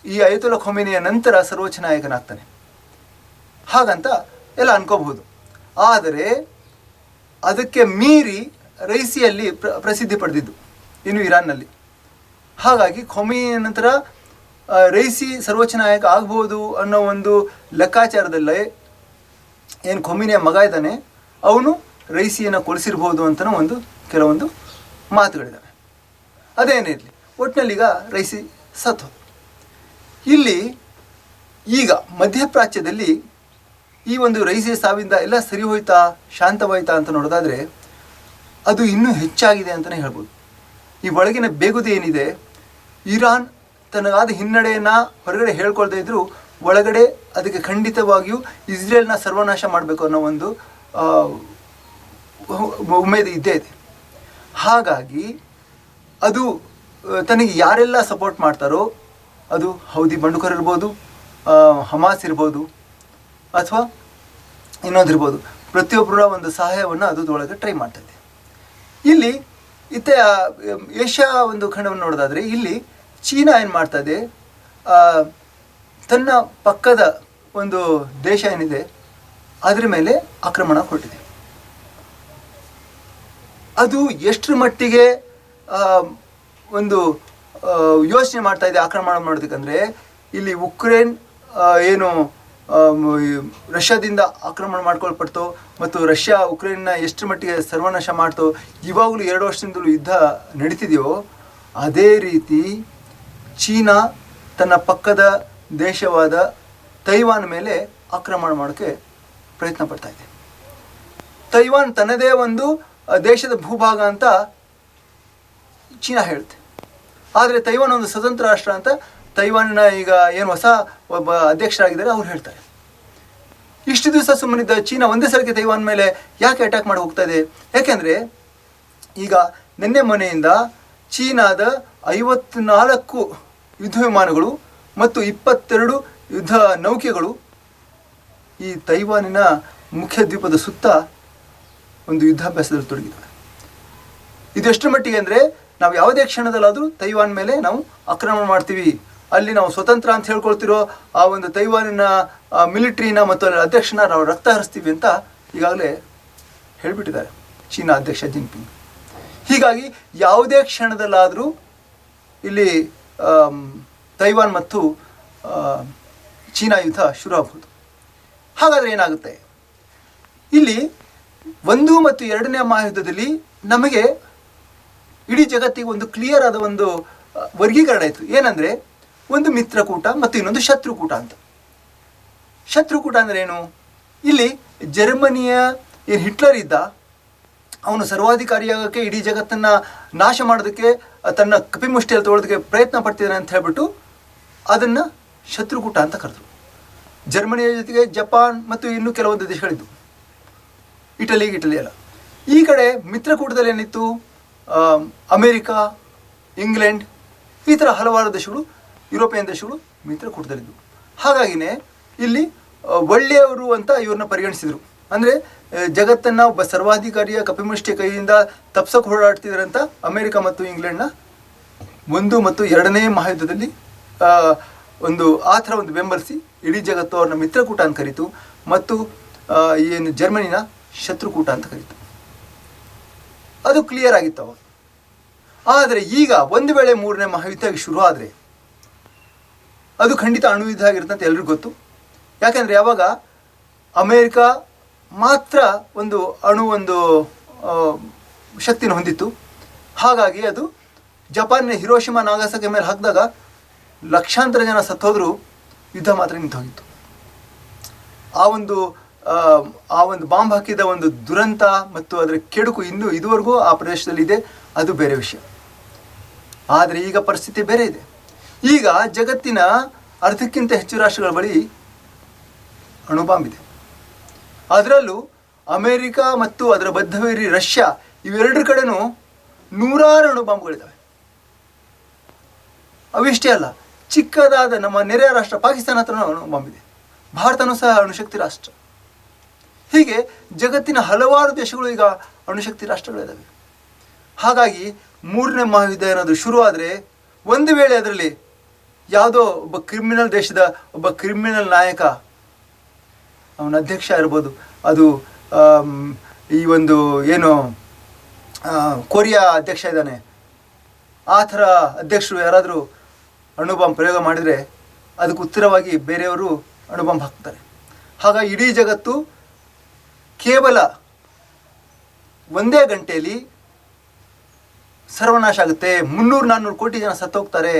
ಈ ಅಯತುಲ್ಲಾ ಖೊಮೇನಿಯ ನಂತರ ಸರ್ವೋಚ್ಚ ನಾಯಕನಾಗ್ತಾನೆ ಹಾಗಂತ ಎಲ್ಲ ಅನ್ಕೋಬಹುದು. ಆದರೆ ಅದಕ್ಕೆ ಮೀರಿ ರೈಸಿಯಲ್ಲಿ ಪ್ರಸಿದ್ಧಿ ಪಡೆದಿದ್ದು ಇನ್ನು ಇರಾನ್ನಲ್ಲಿ. ಹಾಗಾಗಿ ಖೊಮೇನಿಯ ನಂತರ ರೈಸಿ ಸರ್ವೋಚ್ಚ ನಾಯಕ ಆಗ್ಬೋದು ಅನ್ನೋ ಒಂದು ಲೆಕ್ಕಾಚಾರದಲ್ಲೇ ಏನು ಖೊಮೇನಿಯ ಮಗ ಇದ್ದಾನೆ ಅವನು ರೈಸಿಯನ್ನು ಕೊಲಿಸಿರ್ಬೋದು ಅಂತಲೂ ಕೆಲವೊಂದು ಮಾತುಗಳಿದ್ದಾವೆ. ಅದೇನಿರಲಿ, ಒಟ್ಟಿನಲ್ಲಿ ಈಗ ರೈಸಿ ಸತ್ತು. ಇಲ್ಲಿ ಈಗ ಮಧ್ಯಪ್ರಾಚ್ಯದಲ್ಲಿ ಈ ಒಂದು ರೈಸಿ ಸಾವಿಂದ ಎಲ್ಲ ಸರಿ ಹೋಯ್ತಾ, ಶಾಂತವಾಯ್ತಾ ಅಂತ ನೋಡೋದಾದರೆ ಅದು ಇನ್ನೂ ಹೆಚ್ಚಾಗಿದೆ ಅಂತಲೇ ಹೇಳ್ಬೋದು. ಈ ಒಳಗಿನ ಬೇಗುದಿ ಏನಿದೆ, ಇರಾನ್ ತನಗಾದ ಹಿನ್ನಡೆಯನ್ನು ಹೊರಗಡೆ ಹೇಳ್ಕೊಳ್ದೇ ಇದ್ದರೂ ಒಳಗಡೆ ಅದಕ್ಕೆ ಖಂಡಿತವಾಗಿಯೂ ಇಸ್ರೇಲ್ನ ಸರ್ವನಾಶ ಮಾಡಬೇಕು ಅನ್ನೋ ಒಂದು ಉಮೇದು ಇದ್ದೇ ಇದೆ. ಹಾಗಾಗಿ ಅದು ತನಗೆ ಯಾರೆಲ್ಲ ಸಪೋರ್ಟ್ ಮಾಡ್ತಾರೋ, ಅದು ಹೌದಿ ಬಂಡುಕೋರ್ ಇರ್ಬೋದು, ಹಮಾಸ್ ಇರ್ಬೋದು, ಅಥವಾ ಇನ್ನೊಂದಿರ್ಬೋದು, ಪ್ರತಿಯೊಬ್ಬರ ಒಂದು ಸಹಾಯವನ್ನು ಅದರೊಳಗೆ ಟ್ರೈ ಮಾಡ್ತಾಯಿದೆ. ಇಲ್ಲಿ ಏಷ್ಯಾ ಒಂದು ಖಂಡವನ್ನು ನೋಡೋದಾದರೆ ಇಲ್ಲಿ ಚೀನಾ ಏನು ಮಾಡ್ತಾಯಿದೆ, ತನ್ನ ಪಕ್ಕದ ಒಂದು ದೇಶ ಏನಿದೆ ಅದರ ಮೇಲೆ ಆಕ್ರಮಣ ಹೊರಟಿದೆ. ಅದು ಎಷ್ಟರ ಮಟ್ಟಿಗೆ ಒಂದು ಯೋಚನೆ ಮಾಡ್ತಾ ಇದೆ ಆಕ್ರಮಣ ಮಾಡೋದಕ್ಕಂದರೆ, ಇಲ್ಲಿ ಉಕ್ರೇನ್ ಏನು ರಷ್ಯಾದಿಂದ ಆಕ್ರಮಣ ಮಾಡ್ಕೊಳ್ಪಡ್ತೋ ಮತ್ತು ರಷ್ಯಾ ಉಕ್ರೇನ್ನ ಎಷ್ಟರ ಮಟ್ಟಿಗೆ ಸರ್ವನಾಶ ಮಾಡ್ತೋ, ಇವಾಗಲೂ 2 ವರ್ಷದಿಂದಲೂ ಯುದ್ಧ ನಡೀತಿದೆಯೋ ಅದೇ ರೀತಿ ಚೀನಾ ತನ್ನ ಪಕ್ಕದ ದೇಶವಾದ ತೈವಾನ್ ಮೇಲೆ ಆಕ್ರಮಣ ಮಾಡೋಕ್ಕೆ ಪ್ರಯತ್ನ ಪಡ್ತಾ ಇದೆ. ತೈವಾನ್ ತನ್ನದೇ ಒಂದು ದೇಶದ ಭೂಭಾಗ ಅಂತ ಚೀನಾ ಹೇಳುತ್ತೆ. ಆದರೆ ತೈವಾನ್ ಒಂದು ಸ್ವತಂತ್ರ ರಾಷ್ಟ್ರ ಅಂತ ತೈವಾನ್ನ ಈಗ ಏನು ಹೊಸ ಒಬ್ಬ ಅಧ್ಯಕ್ಷರಾಗಿದ್ದಾರೆ ಅವ್ರು ಹೇಳ್ತಾರೆ. ಇಷ್ಟು ದಿವಸ ಸುಮ್ಮನಿದ್ದ ಚೀನಾ ಒಂದೇ ಸಲಕ್ಕೆ ತೈವಾನ್ ಮೇಲೆ ಯಾಕೆ ಅಟ್ಯಾಕ್ ಮಾಡಿ ಹೋಗ್ತಾ ಇದೆ? ಯಾಕೆಂದರೆ ಈಗ ನಿನ್ನೆ ಮೊನ್ನೆಯಿಂದ ಚೀನಾದ 54 ಯುದ್ಧ ವಿಮಾನಗಳು ಮತ್ತು 22 ಯುದ್ಧ ನೌಕೆಗಳು ಈ ತೈವಾನಿನ ಮುಖ್ಯ ದ್ವೀಪದ ಸುತ್ತ ಒಂದು ಯುದ್ಧಾಭ್ಯಾಸದಲ್ಲಿ ತೊಡಗಿದ್ದಾವೆ. ಇದೆಷ್ಟರ ಮಟ್ಟಿಗೆ ಅಂದರೆ, ನಾವು ಯಾವುದೇ ಕ್ಷಣದಲ್ಲಾದರೂ ತೈವಾನ್ ಮೇಲೆ ನಾವು ಆಕ್ರಮಣ ಮಾಡ್ತೀವಿ, ಅಲ್ಲಿ ನಾವು ಸ್ವತಂತ್ರ ಅಂತ ಹೇಳ್ಕೊಳ್ತಿರೋ ಆ ಒಂದು ತೈವಾನಿನ ಮಿಲಿಟ್ರಿನ ಮತ್ತು ಅದರ ಅಧ್ಯಕ್ಷನ ನಾವು ರಕ್ತ ಹರಿಸ್ತೀವಿ ಅಂತ ಈಗಾಗಲೇ ಹೇಳಿಬಿಟ್ಟಿದ್ದಾರೆ ಚೀನಾ ಅಧ್ಯಕ್ಷ ಜಿನ್ಪಿಂಗ್. ಹೀಗಾಗಿ ಯಾವುದೇ ಕ್ಷಣದಲ್ಲಾದರೂ ಇಲ್ಲಿ ತೈವಾನ್ ಮತ್ತು ಚೀನಾ ಯುದ್ಧ ಶುರು ಆಗ್ಬೋದು. ಹಾಗಾದರೆ ಏನಾಗುತ್ತೆ? ಇಲ್ಲಿ 1 ಮತ್ತು 2ನೇ ಮಹಾಯುದ್ಧದಲ್ಲಿ ನಮಗೆ ಇಡೀ ಜಗತ್ತಿಗೆ ಒಂದು ಕ್ಲಿಯರ್ ಆದ ಒಂದು ವರ್ಗೀಕರಣ ಇತ್ತು. ಏನಂದರೆ, ಒಂದು ಮಿತ್ರಕೂಟ ಮತ್ತು ಇನ್ನೊಂದು ಶತ್ರುಕೂಟ ಅಂತ. ಶತ್ರುಕೂಟ ಅಂದರೆ ಏನು? ಇಲ್ಲಿ ಜರ್ಮನಿಯ ಏನು ಹಿಟ್ಲರ್ ಇದ್ದ, ಅವನು ಸರ್ವಾಧಿಕಾರಿಯಾಗೋಕ್ಕೆ, ಇಡೀ ಜಗತ್ತನ್ನು ನಾಶ ಮಾಡೋದಕ್ಕೆ, ತನ್ನ ಕಪಿಮುಷ್ಟಿಯಲ್ಲಿ ತೊಗೊಳೋದಕ್ಕೆ ಪ್ರಯತ್ನ ಪಡ್ತಿದ್ದಾನೆ ಅಂತ ಹೇಳ್ಬಿಟ್ಟು ಅದನ್ನು ಶತ್ರುಕೂಟ ಅಂತ ಕರೆದರು. ಜರ್ಮನಿಯ ಜೊತೆಗೆ ಜಪಾನ್ ಮತ್ತು ಇನ್ನೂ ಕೆಲವೊಂದು ದೇಶಗಳಿದ್ದು, ಇಟಲಿ ಎಲ್ಲ. ಈ ಕಡೆ ಮಿತ್ರಕೂಟದಲ್ಲಿ ಏನಿತ್ತು, ಅಮೇರಿಕಾ, ಇಂಗ್ಲೆಂಡ್, ಈ ಥರ ಹಲವಾರು ದೇಶಗಳು ಯುರೋಪಿಯನ್ ದೇಶಗಳು ಮಿತ್ರಕೂಟದಲ್ಲಿದ್ದವು. ಹಾಗಾಗಿನೇ ಇಲ್ಲಿ ಒಳ್ಳೆಯವರು ಅಂತ ಇವ್ರನ್ನ ಪರಿಗಣಿಸಿದರು. ಅಂದರೆ ಜಗತ್ತನ್ನು ಒಬ್ಬ ಸರ್ವಾಧಿಕಾರಿಯ ಕಪಿಮುಷ್ಟಿಯ ಕೈಯಿಂದ ತಪ್ಸಕ್ಕೆ ಹೋರಾಡ್ತಿದ್ರಂತ ಅಮೆರಿಕ ಮತ್ತು ಇಂಗ್ಲೆಂಡ್ನ 1 ಮತ್ತು 2ನೇ ಮಹಾಯುದ್ಧದಲ್ಲಿ ಒಂದು ಆ ಥರ ಒಂದು ಬೆಂಬಲಿಸಿ ಇಡೀ ಜಗತ್ತು ಅವ್ರನ್ನ ಮಿತ್ರಕೂಟ ಅಂತ ಕರೀತು, ಮತ್ತು ಏನು ಜರ್ಮನಿನ ಶತ್ರುಕೂಟ ಅಂತ ಕರೀತು. ಅದು ಕ್ಲಿಯರ್ ಆಗಿತ್ತು ಅವಾಗ. ಆದರೆ ಈಗ ಒಂದು ವೇಳೆ 3ನೇ ಮಹಾಯುದ್ಧ ಶುರು ಆದರೆ ಅದು ಖಂಡಿತ ಅಣುಯುದ್ಧ ಆಗಿರುತ್ತೆ ಅಂತ ಎಲ್ರಿಗೂ ಗೊತ್ತು. ಯಾಕೆಂದರೆ ಯಾವಾಗ ಅಮೇರಿಕ ಮಾತ್ರ ಒಂದು ಶಕ್ತಿನ ಹೊಂದಿತ್ತು. ಹಾಗಾಗಿ ಅದು ಜಪಾನ್ನ ಹಿರೋಶಿಮಾ ನಾಗಾಸಾಕಿ ಮೇಲೆ ಹಾಕಿದಾಗ ಲಕ್ಷಾಂತರ ಜನ ಸತ್ತೋದ್ರೂ ಯುದ್ಧ ಮಾತ್ರ ನಿಂತು ಹೋಗಿತ್ತು. ಆ ಒಂದು ಬಾಂಬ್ ಹಾಕಿದ ಒಂದು ದುರಂತ ಮತ್ತು ಅದರ ಕೆಡುಕು ಇದುವರೆಗೂ ಆ ಪ್ರದೇಶದಲ್ಲಿದೆ, ಅದು ಬೇರೆ ವಿಷಯ. ಆದರೆ ಈಗ ಪರಿಸ್ಥಿತಿ ಬೇರೆ ಇದೆ. ಈಗ ಜಗತ್ತಿನ ಅರ್ಧಕ್ಕಿಂತ ಹೆಚ್ಚು ರಾಷ್ಟ್ರಗಳ ಬಳಿ ಅಣುಬಾಂಬ್ ಇದೆ. ಅದರಲ್ಲೂ ಅಮೇರಿಕ ಮತ್ತು ಅದರ ಬದ್ಧವೈರಿ ರಷ್ಯಾ ಇವೆರಡರ ಕಡೆನೂ 100 ಅಣುಬಾಂಬ್ಗಳಿದ್ದಾವೆ. ಅವಿಷ್ಟೇ ಅಲ್ಲ, ಚಿಕ್ಕದಾದ ನಮ್ಮ ನೆರೆಯ ರಾಷ್ಟ್ರ ಪಾಕಿಸ್ತಾನ ಹತ್ರನೂ ಅಣುಬಾಂಬ್ ಇದೆ. ಭಾರತನೂ ಸಹ ಅಣುಶಕ್ತಿ ರಾಷ್ಟ್ರ. ಹೀಗೆ ಜಗತ್ತಿನ ಹಲವಾರು ದೇಶಗಳು ಈಗ ಅಣುಶಕ್ತಿ ರಾಷ್ಟ್ರಗಳಿದ್ದಾವೆ. ಹಾಗಾಗಿ 3ನೇ ಮಹಾಯುದ್ಧ ಏನಾದರೂ ಶುರುವಾದರೆ ಒಂದು ವೇಳೆ ಅದರಲ್ಲಿ ಯಾವುದೋ ಒಬ್ಬ ಕ್ರಿಮಿನಲ್ ದೇಶದ ಒಬ್ಬ ಕ್ರಿಮಿನಲ್ ನಾಯಕ, ಅವನ ಅಧ್ಯಕ್ಷ ಇರ್ಬೋದು, ಅದು ಈ ಒಂದು ಏನು ಕೊರಿಯಾ ಅಧ್ಯಕ್ಷ ಇದ್ದಾನೆ, ಆ ಥರ ಅಧ್ಯಕ್ಷರು ಯಾರಾದರೂ ಅಣುಬಾಂಬ್ ಪ್ರಯೋಗ ಮಾಡಿದರೆ ಅದಕ್ಕೆ ಉತ್ತರವಾಗಿ ಬೇರೆಯವರು ಅಣುಬಾಂಬ್ ಹಾಕ್ತಾರೆ. ಹಾಗಾಗಿ ಇಡೀ ಜಗತ್ತು ಕೇವಲ ಒಂದೇ ಗಂಟೆಯಲ್ಲಿ ಸರ್ವನಾಶ ಆಗುತ್ತೆ. 300-400 ಕೋಟಿ ಜನ ಸತ್ತೋಗ್ತಾರೆ.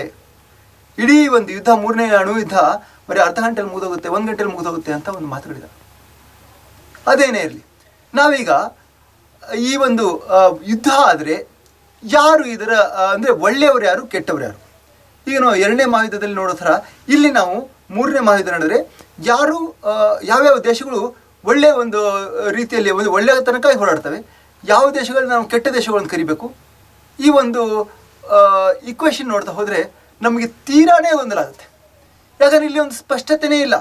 ಇಡೀ ಒಂದು ಯುದ್ಧ, 3ನೇ ಅಣುಯುದ್ಧ ಬರೀ ಅರ್ಧ ಗಂಟೆಯಲ್ಲಿ ಮುಗಿದೋಗುತ್ತೆ, 1 ಗಂಟೆಯಲ್ಲಿ ಮುಗಿದೋಗುತ್ತೆ ಅಂತ ಒಂದು ಮಾತುಗಳಿದೆ. ಅದೇನೇ ಇರಲಿ, ನಾವೀಗ ಈ ಒಂದು ಯುದ್ಧ ಆದರೆ ಯಾರು ಇದರ ಅಂದರೆ ಒಳ್ಳೆಯವರು ಯಾರು, ಕೆಟ್ಟವರು ಯಾರು? ಈಗ ನಾವು 2ನೇ ಮಹಾಯುದ್ಧದಲ್ಲಿ ನೋಡೋ ಥರ ಇಲ್ಲಿ ನಾವು 3ನೇ ಮಹಾಯುದ್ಧ ನಡೆದರೆ ಯಾವ್ಯಾವ ದೇಶಗಳು ಒಳ್ಳೆಯ ಒಂದು ರೀತಿಯಲ್ಲಿ ಒಂದು ಒಳ್ಳೆಯ ತನಕ ಹೋರಾಡ್ತವೆ, ಯಾವ ದೇಶಗಳನ್ನ ನಾವು ಕೆಟ್ಟ ದೇಶಗಳನ್ನು ಕರಿಬೇಕು, ಈ ಒಂದು ಇಕ್ವೇಷನ್ ನೋಡ್ತಾ ಹೋದರೆ ನಮಗೆ ತೀರಾನೇ ಗೊಂದಲಾಗುತ್ತೆ. ಯಾಕಂದರೆ ಇಲ್ಲಿ ಒಂದು ಸ್ಪಷ್ಟತೆಯೇ ಇಲ್ಲ.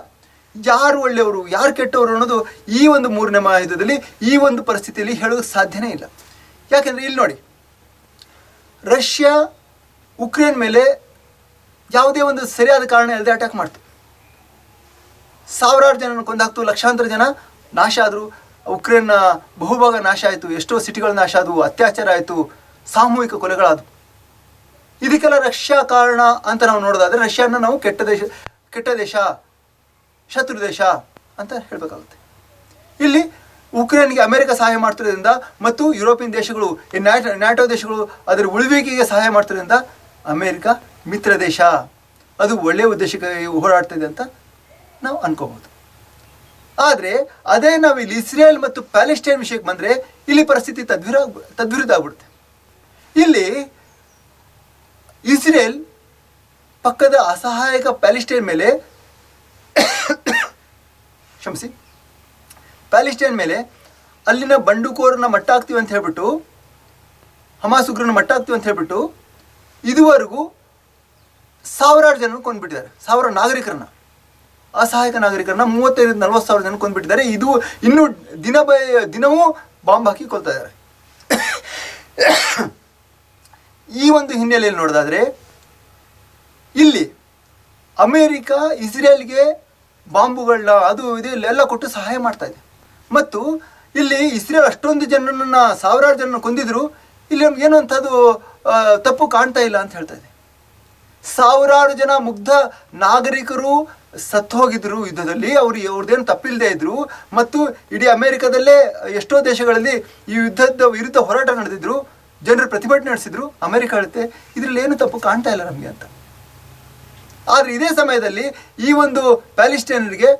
ಯಾರು ಒಳ್ಳೆಯವರು ಯಾರು ಕೆಟ್ಟವರು ಅನ್ನೋದು ಈ ಒಂದು 3ನೇ ಮಹಾಯುದ್ಧದಲ್ಲಿ ಈ ಒಂದು ಪರಿಸ್ಥಿತಿಯಲ್ಲಿ ಹೇಳೋದಕ್ಕೆ ಸಾಧ್ಯನೇ ಇಲ್ಲ. ಯಾಕೆಂದರೆ ಇಲ್ಲಿ ನೋಡಿ, ರಷ್ಯಾ ಉಕ್ರೇನ್ ಮೇಲೆ ಯಾವುದೇ ಒಂದು ಸರಿಯಾದ ಕಾರಣ ಇಲ್ಲದೆ ಅಟ್ಯಾಕ್ ಮಾಡ್ತು. ಸಾವಿರಾರು ಜನನ ಕೊಂದಾಕ್ತು, ಲಕ್ಷಾಂತರ ಜನ ನಾಶ ಆದರು, ಉಕ್ರೇನ್ನ ಬಹುಭಾಗ ನಾಶ ಆಯಿತು, ಎಷ್ಟೋ ಸಿಟಿಗಳು ನಾಶ ಆದವು, ಅತ್ಯಾಚಾರ ಆಯಿತು, ಸಾಮೂಹಿಕ ಕೊಲೆಗಳಾದವು. ಇದಕ್ಕೆಲ್ಲ ರಷ್ಯಾ ಕಾರಣ ಅಂತ ನಾವು ನೋಡೋದಾದರೆ ರಷ್ಯಾನ ನಾವು ಕೆಟ್ಟ ದೇಶ, ಶತ್ರು ದೇಶ ಅಂತ ಹೇಳಬೇಕಾಗುತ್ತೆ. ಇಲ್ಲಿ ಉಕ್ರೇನ್ಗೆ ಅಮೆರಿಕ ಸಹಾಯ ಮಾಡ್ತಿರೋದ್ರಿಂದ ಮತ್ತು ಯುರೋಪಿಯನ್ ದೇಶಗಳು, ನ್ಯಾಟೋ ದೇಶಗಳು ಅದರ ಉಳಿವಿಕೆಗೆ ಸಹಾಯ ಮಾಡ್ತಿರೋದ್ರಿಂದ ಅಮೆರಿಕ ಮಿತ್ರ ದೇಶ, ಅದು ಒಳ್ಳೆಯ ಉದ್ದೇಶಕ್ಕೆ ಹೋರಾಡ್ತಿದೆ ಅಂತ ನಾವು ಅನ್ಕೋಬಹುದು. ಆದರೆ ಅದೇ ನಾವು ಇಲ್ಲಿ ಇಸ್ರೇಲ್ ಮತ್ತು ಪ್ಯಾಲೆಸ್ಟೈನ್ ವಿಷಯಕ್ಕೆ ಬಂದರೆ ಇಲ್ಲಿ ಪರಿಸ್ಥಿತಿ ತದ್ವಿರುದ್ಧ ಆಗ್ಬಿಡುತ್ತೆ. ಇಲ್ಲಿ ಇಸ್ರೇಲ್ ಪಕ್ಕದ ಅಸಹಾಯಕ ಪ್ಯಾಲೆಸ್ಟೈನ್ ಮೇಲೆ ಪ್ಯಾಲೆಸ್ಟೈನ್ ಮೇಲೆ ಅಲ್ಲಿನ ಬಂಡುಕೋರನ್ನ ಮಟ್ಟ ಹಾಕ್ತೀವಿ ಅಂತ ಹೇಳ್ಬಿಟ್ಟು, ಹಮಾಸ್ ಉಗ್ರನ ಮಟ್ಟ ಹಾಕ್ತೀವಿ ಅಂತ ಹೇಳ್ಬಿಟ್ಟು ಇದುವರೆಗೂ ಸಾವಿರಾರು ಜನ ಕೊಂಡ್ಬಿಟ್ಟಿದ್ದಾರೆ. 1000 ನಾಗರಿಕರನ್ನ, ಅಸಹಾಯಕ ನಾಗರಿಕರನ್ನ 35-40 ಸಾವಿರ ಜನ ಕೊಂಡ್ಬಿಟ್ಟಿದ್ದಾರೆ. ಇದು ಇನ್ನೂ ದಿನವೂ ಬಾಂಬ್ ಹಾಕಿ ಕೊಲ್ತಾ ಇದ್ದಾರೆ. ಈ ಒಂದು ಹಿನ್ನೆಲೆಯಲ್ಲಿ ನೋಡೋದಾದರೆ ಇಲ್ಲಿ ಅಮೇರಿಕ ಇಸ್ರೇಲ್ಗೆ ಬಾಂಬುಗಳನ್ನ ಅದು ಇದೆಲ್ಲ ಕೊಟ್ಟು ಸಹಾಯ ಮಾಡ್ತಾ ಇದೆ. ಮತ್ತು ಇಲ್ಲಿ ಇಸ್ರೇಲ್ ಅಷ್ಟೊಂದು ಜನರನ್ನ, ಸಾವಿರಾರು ಜನರನ್ನ ಕೊಂದಿದ್ರು, ಇಲ್ಲಿ ನಮ್ಗೆ ಏನೋ ಅಂಥದ್ದು ತಪ್ಪು ಕಾಣ್ತಾ ಇಲ್ಲ ಅಂತ ಹೇಳ್ತಾ ಇದೆ. ಸಾವಿರಾರು ಜನ ಮುಗ್ಧ ನಾಗರಿಕರು ಸತ್ತು ಹೋಗಿದ್ರು ಯುದ್ಧದಲ್ಲಿ, ಅವ್ರದ್ದೇನು ತಪ್ಪಿಲ್ಲದೆ ಇದ್ರು. ಮತ್ತು ಇಡೀ ಅಮೇರಿಕದಲ್ಲೇ ಎಷ್ಟೋ ದೇಶಗಳಲ್ಲಿ ಈ ಯುದ್ಧದ ವಿರುದ್ಧ ಹೋರಾಟ ನಡೆದಿದ್ರು, ಜನರು ಪ್ರತಿಭಟನೆ ನಡೆಸಿದ್ರು. ಅಮೆರಿಕ ಹೇಳುತ್ತೆ ಇದರಲ್ಲಿ ಏನು ತಪ್ಪು ಕಾಣ್ತಾ ಇಲ್ಲ ನಮಗೆ ಅಂತ. ಆದರೆ ಇದೇ ಸಮಯದಲ್ಲಿ ಈ ಒಂದು ಪ್ಯಾಲೆಸ್ಟೈನರಿಗೆ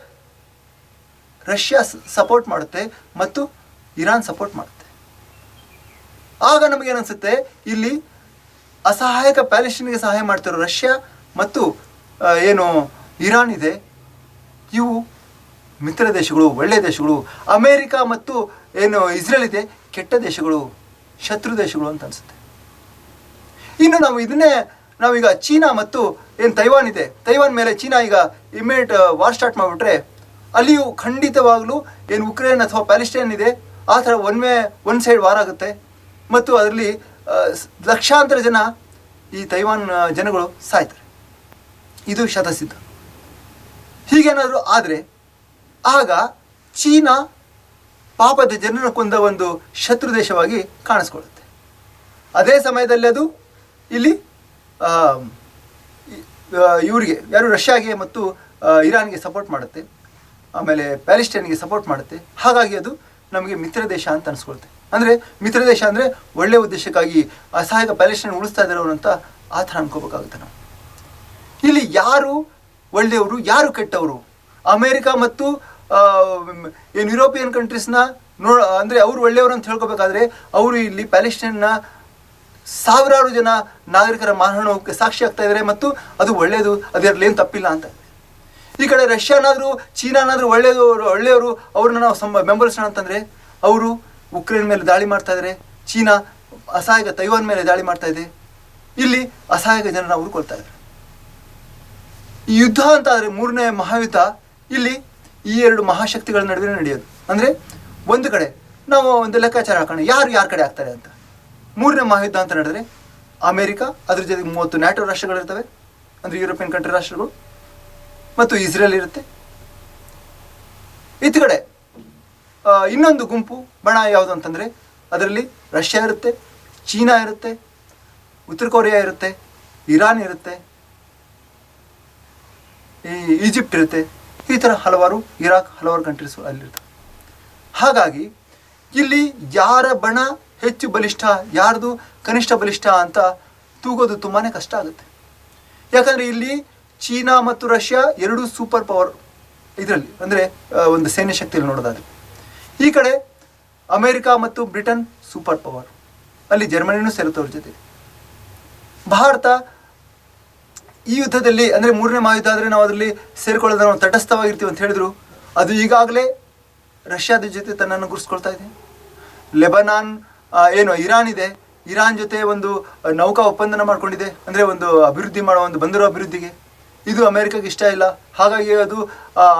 ರಷ್ಯಾ ಸಪೋರ್ಟ್ ಮಾಡುತ್ತೆ ಮತ್ತು ಇರಾನ್ ಸಪೋರ್ಟ್ ಮಾಡುತ್ತೆ. ಆಗ ನಮಗೇನಿಸುತ್ತೆ, ಇಲ್ಲಿ ಅಸಹಾಯಕ ಪ್ಯಾಲೆಸ್ಟೈನ್ಗೆ ಸಹಾಯ ಮಾಡ್ತಿರೋ ರಷ್ಯಾ ಮತ್ತು ಏನು ಇರಾನ್ ಇದೆ, ಇವು ಮಿತ್ರ ದೇಶಗಳು, ಒಳ್ಳೆಯ ದೇಶಗಳು. ಅಮೇರಿಕ ಮತ್ತು ಏನು ಇಸ್ರೇಲ್ ಇದೆ, ಕೆಟ್ಟ ದೇಶಗಳು, ಶತ್ರು ದೇಶಗಳು ಅಂತ ಅನಿಸುತ್ತೆ. ಇನ್ನು ನಾವು ಇದನ್ನೇ ನಾವೀಗ ಚೀನಾ ಮತ್ತು ಏನು ತೈವಾನ್ ಇದೆ, ತೈವಾನ್ ಮೇಲೆ ಚೀನಾ ಈಗ ಇಮಿಡಿಯೇಟ್ ವಾರ್ ಸ್ಟಾರ್ಟ್ ಮಾಡಿಬಿಟ್ರೆ ಅಲ್ಲಿಯೂ ಖಂಡಿತವಾಗಲೂ ಏನು ಉಕ್ರೇನ್ ಅಥವಾ ಪ್ಯಾಲೆಸ್ಟೈನ್ ಇದೆ ಆ ಥರ ಒನ್ ಸೈಡ್ ವಾರ್ ಆಗುತ್ತೆ ಮತ್ತು ಅದರಲ್ಲಿ ಲಕ್ಷಾಂತರ ಜನ ಈ ತೈವಾನ್ ಜನಗಳು ಸಾಯ್ತಾರೆ. ಇದು ಶತಸಿದ್ಧ. ಹೀಗೇನಾದರೂ ಆದರೆ ಆಗ ಚೀನಾ ಪಾಪದ ಜನರನ್ನು ಕೊಂದ ಒಂದು ಶತ್ರು ದೇಶವಾಗಿ ಕಾಣಿಸ್ಕೊಳ್ಳುತ್ತೆ. ಅದೇ ಸಮಯದಲ್ಲಿ ಅದು ಇಲ್ಲಿ ಇವರಿಗೆ ಯಾರು ರಷ್ಯಾಗೆ ಮತ್ತು ಇರಾನ್ಗೆ ಸಪೋರ್ಟ್ ಮಾಡುತ್ತೆ, ಆಮೇಲೆ ಪ್ಯಾಲೆಸ್ಟೈನ್ಗೆ ಸಪೋರ್ಟ್ ಮಾಡುತ್ತೆ. ಹಾಗಾಗಿ ಅದು ನಮಗೆ ಮಿತ್ರ ದೇಶ ಅಂತ ಅನಿಸ್ಕೊಳುತ್ತೆ. ಅಂದರೆ ಮಿತ್ರ ದೇಶ ಅಂದರೆ ಒಳ್ಳೆಯ ಉದ್ದೇಶಕ್ಕಾಗಿ ಅಸಹಾಯಕ ಪ್ಯಾಲೆಸ್ಟೈನ್ ಉಳಿಸ್ತಾ ಇದ್ದಾರೆ ಅಂತ ಆ ಥರ ಅನ್ಕೋಬೇಕಾಗುತ್ತೆ ನಾವು. ಇಲ್ಲಿ ಯಾರು ಒಳ್ಳೆಯವರು ಯಾರು ಕೆಟ್ಟವರು? ಅಮೇರಿಕಾ ಮತ್ತು ಏನು ಯುರೋಪಿಯನ್ ಕಂಟ್ರೀಸ್ನ ಅಂದರೆ ಅವರು ಒಳ್ಳೆಯವರು ಅಂತ ಹೇಳ್ಕೋಬೇಕಾದ್ರೆ ಅವರು ಇಲ್ಲಿ ಪ್ಯಾಲೆಸ್ಟೈನ್ನ ಸಾವಿರಾರು ಜನ ನಾಗರಿಕರ ಮಾರಣಕ್ಕೆ ಸಾಕ್ಷಿ ಆಗ್ತಾ ಇದ್ದಾರೆ ಮತ್ತು ಅದು ಒಳ್ಳೆಯದು, ಅದರಲ್ಲಿ ಏನು ತಪ್ಪಿಲ್ಲ ಅಂತ. ಈ ಕಡೆ ರಷ್ಯಾನಾದರೂ ಚೀನಾನಾದರೂ ಒಳ್ಳೆಯವರು ಅವ್ರನ್ನ ನಾವು ಬೆಂಬಲಿಸೋಣ ಅಂತಂದರೆ ಅವರು ಉಕ್ರೇನ್ ಮೇಲೆ ದಾಳಿ ಮಾಡ್ತಾ ಇದ್ದಾರೆ, ಚೀನಾ ಅಸಹಾಯಕ ತೈವಾನ್ ಮೇಲೆ ದಾಳಿ ಮಾಡ್ತಾ ಇದೆ, ಇಲ್ಲಿ ಅಸಹಾಯಕ ಜನರನ್ನ ಅವರು ಕೊಳ್ತಾ ಇದ್ದಾರೆ. ಈ ಯುದ್ಧ ಅಂತ ಆದರೆ ಮೂರನೇ ಮಹಾಯುದ್ಧ ಇಲ್ಲಿ ಈ ಎರಡು ಮಹಾಶಕ್ತಿಗಳ ನಡುವೆ ನಡೆಯೋದು. ಅಂದರೆ ಒಂದು ಕಡೆ ನಾವು ಒಂದು ಲೆಕ್ಕಾಚಾರ ಹಾಕೋಣ ಯಾರ ಕಡೆ ಆಗ್ತಾರೆ ಅಂತ. ಮೂರನೇ ಮಹಾಯುದ್ಧ ಅಂತ ನಡೆದರೆ ಅಮೇರಿಕಾ, ಅದ್ರ ಜೊತೆಗೆ 30 ನ್ಯಾಟೋ ರಾಷ್ಟ್ರಗಳಿರ್ತವೆ, ಅಂದರೆ ಯುರೋಪಿಯನ್ ಕಂಟ್ರಿ ರಾಷ್ಟ್ರಗಳು, ಮತ್ತು ಇಸ್ರೇಲ್ ಇರುತ್ತೆ. ಇತ್ತ ಕಡೆ ಇನ್ನೊಂದು ಗುಂಪು ಬಣ ಯಾವುದು ಅಂತಂದರೆ ಅದರಲ್ಲಿ ರಷ್ಯಾ ಇರುತ್ತೆ, ಚೀನಾ ಇರುತ್ತೆ, ಉತ್ತರ ಕೊರಿಯಾ ಇರುತ್ತೆ, ಇರಾನ್ ಇರುತ್ತೆ, ಈಜಿಪ್ಟ್ ಇರುತ್ತೆ, ಈ ಥರ ಹಲವಾರು ಇರಾಕ್ ಹಲವಾರು ಕಂಟ್ರೀಸು ಅಲ್ಲಿರ್ತವೆ. ಹಾಗಾಗಿ ಇಲ್ಲಿ ಯಾರ ಬಣ ಹೆಚ್ಚು ಬಲಿಷ್ಠ ಯಾರ್ದು ಕನಿಷ್ಠ ಬಲಿಷ್ಠ ಅಂತ ತೂಗೋದು ತುಂಬಾ ಕಷ್ಟ ಆಗುತ್ತೆ. ಯಾಕಂದರೆ ಇಲ್ಲಿ ಚೀನಾ ಮತ್ತು ರಷ್ಯಾ ಎರಡೂ ಸೂಪರ್ ಪವರ್ ಇದರಲ್ಲಿ, ಅಂದರೆ ಒಂದು ಸೈನ್ಯ ಶಕ್ತಿಯಲ್ಲಿ ನೋಡೋದಾದ್ರೆ. ಈ ಕಡೆ ಅಮೇರಿಕಾ ಮತ್ತು ಬ್ರಿಟನ್ ಸೂಪರ್ ಪವರ್, ಅಲ್ಲಿ ಜರ್ಮನಿನೂ ಸೇರುತ್ತೆ ಅವ್ರ ಜೊತೆ. ಭಾರತ ಈ ಯುದ್ಧದಲ್ಲಿ ಅಂದರೆ ಮೂರನೇ ಮಹಾಯುದ್ಧ ಆದರೆ ನಾವು ಅದರಲ್ಲಿ ಸೇರಿಕೊಳ್ಳೋದು ನಾವು ತಟಸ್ಥವಾಗಿರ್ತೀವಿ ಅಂತ ಹೇಳಿದ್ರು, ಅದು ಈಗಾಗಲೇ ರಷ್ಯಾದ ಜೊತೆ ತನ್ನನ್ನು ಗುರುಸ್ಕೊಳ್ತಾ ಇದೆ. ಲೆಬನಾನ್ ಏನು ಇರಾನ್ ಇದೆ, ಇರಾನ್ ಜೊತೆ ಒಂದು ನೌಕಾ ಒಪ್ಪಂದನ ಮಾಡ್ಕೊಂಡಿದೆ, ಅಂದರೆ ಒಂದು ಅಭಿವೃದ್ಧಿ ಮಾಡೋ ಒಂದು ಬಂದರು ಅಭಿವೃದ್ಧಿಗೆ. ಇದು ಅಮೇರಿಕಾಗೆ ಇಷ್ಟ ಇಲ್ಲ, ಹಾಗಾಗಿ ಅದು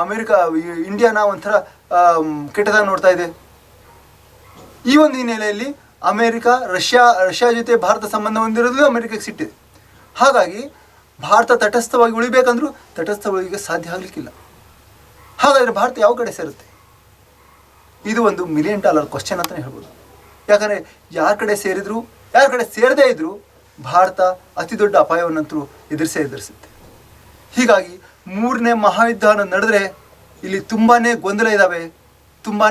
ಅಮೇರಿಕಾ ಇಂಡಿಯಾನ ಒಂಥರ ಕೆಟ್ಟದಾಗಿ ನೋಡ್ತಾ ಇದೆ. ಈ ಒಂದು ಹಿನ್ನೆಲೆಯಲ್ಲಿ ಅಮೇರಿಕಾ ರಷ್ಯಾ ಜೊತೆ ಭಾರತ ಸಂಬಂಧ ಹೊಂದಿರೋದು ಅಮೇರಿಕಾಗೆ ಸಿಟ್ಟಿದೆ. ಹಾಗಾಗಿ ಭಾರತ ತಟಸ್ಥವಾಗಿ ಉಳಿಬೇಕಂದ್ರೂ ತಟಸ್ಥವಾಗಿ ಸಾಧ್ಯ ಆಗಲಿಕ್ಕಿಲ್ಲ. ಹಾಗಾದರೆ ಭಾರತ ಯಾವ ಕಡೆ ಸೇರುತ್ತೆ? ಇದು ಒಂದು $1 ಮಿಲಿಯನ್ ಕ್ವಶನ್ ಅಂತಲೇ ಹೇಳ್ಬೋದು. ಯಾಕಂದರೆ ಯಾರ ಕಡೆ ಸೇರಿದ್ರು ಯಾರ ಕಡೆ ಸೇರದೇ ಇದ್ದರೂ ಭಾರತ ಅತಿ ದೊಡ್ಡ ಅಪಾಯವನ್ನಂತರೂ ಎದುರಿಸುತ್ತೆ. ಹೀಗಾಗಿ ಮೂರನೇ ಮಹಾಯುದ್ಧ ನಡೆದರೆ ಇಲ್ಲಿ ತುಂಬಾ ಗೊಂದಲ ಇದ್ದಾವೆ, ತುಂಬಾ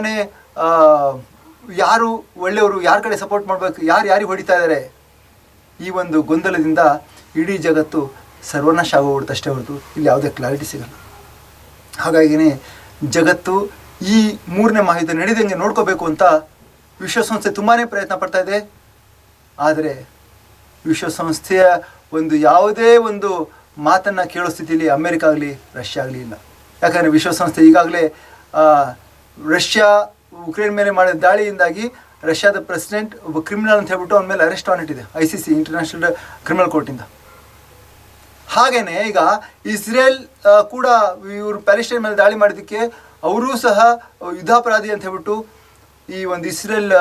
ಯಾರು ಒಳ್ಳೆಯವರು ಯಾರ ಕಡೆ ಸಪೋರ್ಟ್ ಮಾಡಬೇಕು, ಯಾರಿಗೆ ಹೊಡಿತಾ ಇದ್ದಾರೆ, ಈ ಒಂದು ಗೊಂದಲದಿಂದ ಇಡೀ ಜಗತ್ತು ಸರ್ವನಾಶ ಆಗೋಗ್ಬಿಡುತ್ತಷ್ಟೇ ಹೊರತು ಇಲ್ಲಿ ಯಾವುದೇ ಕ್ಲಾರಿಟಿ ಸಿಗಲ್ಲ. ಹಾಗಾಗಿಯೇ ಜಗತ್ತು ಈ ಮೂರನೇ ಮಹಾಯುದ್ಧ ನಡೆದಂಗೆ ನೋಡ್ಕೋಬೇಕು ಅಂತ ವಿಶ್ವಸಂಸ್ಥೆ ತುಂಬಾ ಪ್ರಯತ್ನ ಪಡ್ತಾ ಇದೆ. ಆದರೆ ವಿಶ್ವಸಂಸ್ಥೆಯ ಒಂದು ಯಾವುದೇ ಒಂದು ಮಾತನ್ನು ಕೇಳೋ ಸ್ಥಿತಿಯಲ್ಲಿ ಅಮೇರಿಕಾ ಆಗಲಿ ರಷ್ಯಾ ಆಗಲಿ ಇಲ್ಲ. ಯಾಕಂದರೆ ವಿಶ್ವಸಂಸ್ಥೆ ಈಗಾಗಲೇ ರಷ್ಯಾ ಉಕ್ರೇನ್ ಮೇಲೆ ಮಾಡಿದ ದಾಳಿಯಿಂದಾಗಿ ರಷ್ಯಾದ ಪ್ರೆಸಿಡೆಂಟ್ ಒಬ್ಬ ಕ್ರಿಮಿನಲ್ ಅಂತ ಹೇಳ್ಬಿಟ್ಟು ಅವನ ಮೇಲೆ ಅರೆಸ್ಟ್ ವಾರೆಂಟ್ ಇದೆ ICC ಇಂಟರ್ನ್ಯಾಷನಲ್ ಕ್ರಿಮಿನಲ್ ಕೋರ್ಟಿಂದ. ಹಾಗೆಯೇ ಈಗ ಇಸ್ರೇಲ್ ಕೂಡ ಇವರು ಪ್ಯಾಲೆಸ್ಟೈನ್ ಮೇಲೆ ದಾಳಿ ಮಾಡಿದ್ದಕ್ಕೆ ಅವರೂ ಸಹ ಯುದ್ಧಾಪರಾಧಿ ಅಂತ ಹೇಳ್ಬಿಟ್ಟು ಈ ಒಂದು ಇಸ್ರೇಲ್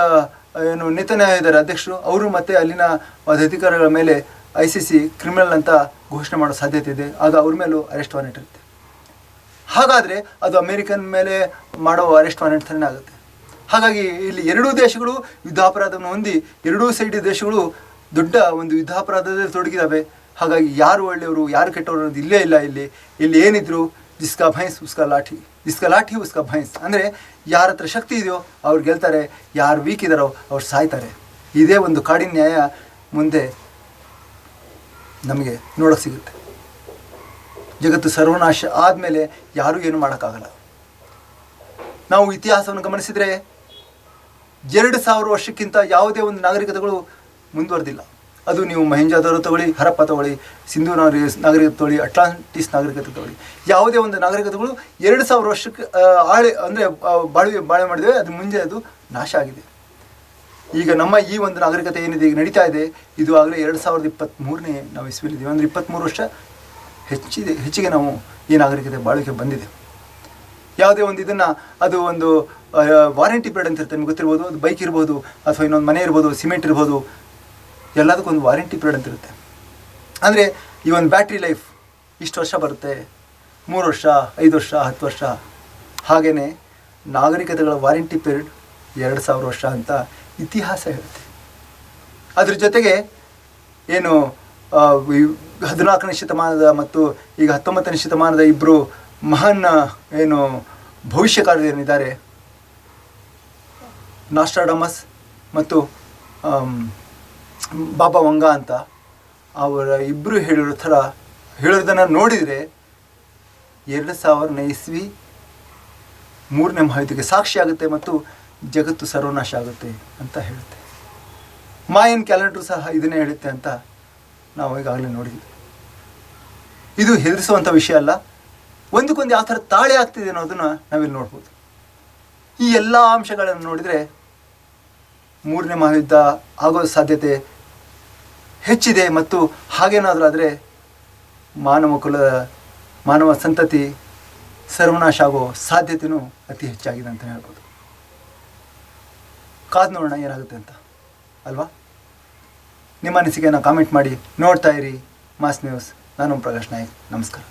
ಏನು ನೆತನ್ಯಾಹು ಇದ್ದಾರೆ ಅಧ್ಯಕ್ಷರು, ಅವರು ಮತ್ತು ಅಲ್ಲಿನ ಅಧಿಕಾರಿಗಳ ಮೇಲೆ ICC ಕ್ರಿಮಿನಲ್ ಅಂತ ಘೋಷಣೆ ಮಾಡೋ ಸಾಧ್ಯತೆ ಇದೆ. ಆಗ ಅವ್ರ ಮೇಲೂ ಅರೆಸ್ಟ್ ವಾರೆಂಟ್ ಇರುತ್ತೆ. ಹಾಗಾದರೆ ಅದು ಅಮೇರಿಕನ್ ಮೇಲೆ ಮಾಡೋ ಅರೆಸ್ಟ್ ವಾರೆಂಟ್ ಥರನೇ ಆಗುತ್ತೆ. ಹಾಗಾಗಿ ಇಲ್ಲಿ ಎರಡೂ ದೇಶಗಳು ಯುದ್ಧಾಪರಾಧವನ್ನು ಹೊಂದಿ ಎರಡೂ ಸೈಡ್ ದೇಶಗಳು ದೊಡ್ಡ ಒಂದು ಯುದ್ಧಾಪರಾಧದಲ್ಲಿ ತೊಡಗಿದ್ದಾವೆ. ಹಾಗಾಗಿ ಯಾರು ಒಳ್ಳೆಯವರು ಯಾರು ಕೆಟ್ಟವರು ಅನ್ನೋದು ಇಲ್ಲೇ ಇಲ್ಲ. ಇಲ್ಲಿ ಏನಿದ್ರು ಜಿಸ್ಕಾ ಭೈನ್ಸ್ ಉಸ್ಕಾ ಲಾಠಿ ಉಸ್ಕಾ ಭೈನ್ಸ್, ಅಂದರೆ ಯಾರ ಹತ್ರ ಶಕ್ತಿ ಇದೆಯೋ ಅವ್ರು ಗೆಲ್ತಾರೆ, ಯಾರು ವೀಕ್ ಇದ್ದಾರೋ ಅವ್ರು ಸಾಯ್ತಾರೆ. ಇದೇ ಒಂದು ಕಾಡಿನ ನ್ಯಾಯ ಮುಂದೆ ನಮಗೆ ನೋಡೋಕ್ಕೆ ಸಿಗುತ್ತೆ. ಜಗತ್ತು ಸರ್ವನಾಶ ಆದಮೇಲೆ ಯಾರೂ ಏನು ಮಾಡೋಕ್ಕಾಗಲ್ಲ. ನಾವು ಇತಿಹಾಸವನ್ನು ಗಮನಿಸಿದರೆ 2000 ವರ್ಷಕ್ಕಿಂತ ಯಾವುದೇ ಒಂದು ನಾಗರಿಕತೆಗಳು ಮುಂದುವರೆದಿಲ್ಲ. ಅದು ನೀವು ಮೊಹೆಂಜೊದಾರೋ ತಗೊಳ್ಳಿ, ಹರಪ್ಪ ತಗೊಳ್ಳಿ, ಸಿಂಧೂ ನಾಗರಿಕತೆ ತಗೊಳ್ಳಿ, ಅಟ್ಲಾಂಟಿಸ್ ನಾಗರಿಕತೆ ತಗೊಳ್ಳಿ, ಯಾವುದೇ ಒಂದು ನಾಗರಿಕತೆಗಳು 2000 ವರ್ಷಕ್ಕೆ ಬಾಳೆ ಮಾಡಿದ್ದೇವೆ, ಅದು ಮುಂದೆ ಅದು ನಾಶ ಆಗಿದೆ. ಈಗ ನಮ್ಮ ಈ ಒಂದು ನಾಗರಿಕತೆ ಏನಿದೆ ಈಗ ನಡೀತಾ ಇದೆ, ಇದು ಆಗಲೇ 2023ನೇ ನಾವು ಇಸ್ವಿಲಿದ್ದೀವಿ. ಅಂದರೆ 23 ವರ್ಷ ಹೆಚ್ಚಿಗೆ ನಾವು ಈ ನಾಗರಿಕತೆ ಬಾಳಿಕೆ ಬಂದಿದೆ. ಯಾವುದೇ ಒಂದು ಇದನ್ನು ಅದು ಒಂದು ವಾರಂಟಿ ಪೀರಿಯಡ್ ಅಂತ ಇರುತ್ತೆ, ನಿಮ್ಗೆ ಗೊತ್ತಿರ್ಬೋದು. ಅದು ಬೈಕ್ ಇರ್ಬೋದು, ಅಥವಾ ಇನ್ನೊಂದು ಮನೆ ಇರ್ಬೋದು, ಸಿಮೆಂಟ್ ಇರ್ಬೋದು, ಎಲ್ಲದಕ್ಕೂ ಒಂದು ವಾರಂಟಿ ಪೀರಿಯಡ್ ಅಂತ ಇರುತ್ತೆ. ಅಂದರೆ ಈ ಒಂದು ಬ್ಯಾಟ್ರಿ ಲೈಫ್ ಇಷ್ಟು ವರ್ಷ ಬರುತ್ತೆ, 3 ವರ್ಷ, 5 ವರ್ಷ, 10 ವರ್ಷ. ಹಾಗೆಯೇ ನಾಗರಿಕತೆಗಳ ವಾರಂಟಿ ಪೀರಿಯಡ್ 2000 ವರ್ಷ ಅಂತ ಇತಿಹಾಸ ಹೇಳುತ್ತೆ. ಅದ್ರ ಜೊತೆಗೆ ಏನು 14ನೇ ಶತಮಾನದ ಮತ್ತು ಈಗ 19ನೇ ಶತಮಾನದ ಇಬ್ಬರು ಮಹಾನ್ ಏನು ಭವಿಷ್ಯಕಾರರಿದ್ದಾರೆ, ನಾಸ್ಟ್ರಾಡಮಸ್ ಮತ್ತು ಬಾಬಾ ವಂಗ ಅಂತ. ಅವರ ಇಬ್ಬರು ಹೇಳಿರೋದನ್ನು ನೋಡಿದರೆ 2000ನೇ ಇಸ್ವಿ 3ನೇ ಮಹಾಯುದ್ಧಕ್ಕೆ ಸಾಕ್ಷಿ ಆಗುತ್ತೆ ಮತ್ತು ಜಗತ್ತು ಸರ್ವನಾಶ ಆಗುತ್ತೆ ಅಂತ ಹೇಳುತ್ತೆ. ಮಾಯನ್ ಕ್ಯಾಲೆಂಡರ್ ಸಹ ಇದನ್ನೇ ಹೇಳುತ್ತೆ ಅಂತ ನಾವು ಈಗಾಗಲೇ ನೋಡಿದ್ವಿ. ಇದು ಹೆದರಿಸುವಂಥ ವಿಷಯ ಅಲ್ಲ, ಒಂದಕ್ಕೊಂದು ಯಾವ ಥರ ತಾಳೆ ಆಗ್ತಿದೆ ಅನ್ನೋದನ್ನು ನಾವಿಲ್ಲಿ ನೋಡ್ಬೋದು. ಈ ಎಲ್ಲ ಅಂಶಗಳನ್ನು ನೋಡಿದರೆ 3ನೇ ಮಹಾಯುದ್ಧ ಆಗೋ ಸಾಧ್ಯತೆ ಹೆಚ್ಚಿದೆ. ಮತ್ತು ಹಾಗೇನಾದರೂ ಆದರೆ ಮಾನವ ಸಂತತಿ ಸರ್ವನಾಶ ಆಗೋ ಸಾಧ್ಯತೆಯೂ ಅತಿ ಹೆಚ್ಚಾಗಿದೆ ಅಂತ ಹೇಳ್ಬೋದು. ಕಾದು ನೋಡೋಣ ಏನಾಗುತ್ತೆ ಅಂತ ಅಲ್ವಾ. ನಿಮ್ಮ ಅನಿಸಿಕೆಯನ್ನು ಕಾಮೆಂಟ್ ಮಾಡಿ. ನೋಡ್ತಾ ಇರಿ ಮಾಸ್ ನ್ಯೂಸ್. ನಾನು ಪ್ರಕಾಶ್ ನಾಯಕ್. ನಮಸ್ಕಾರ.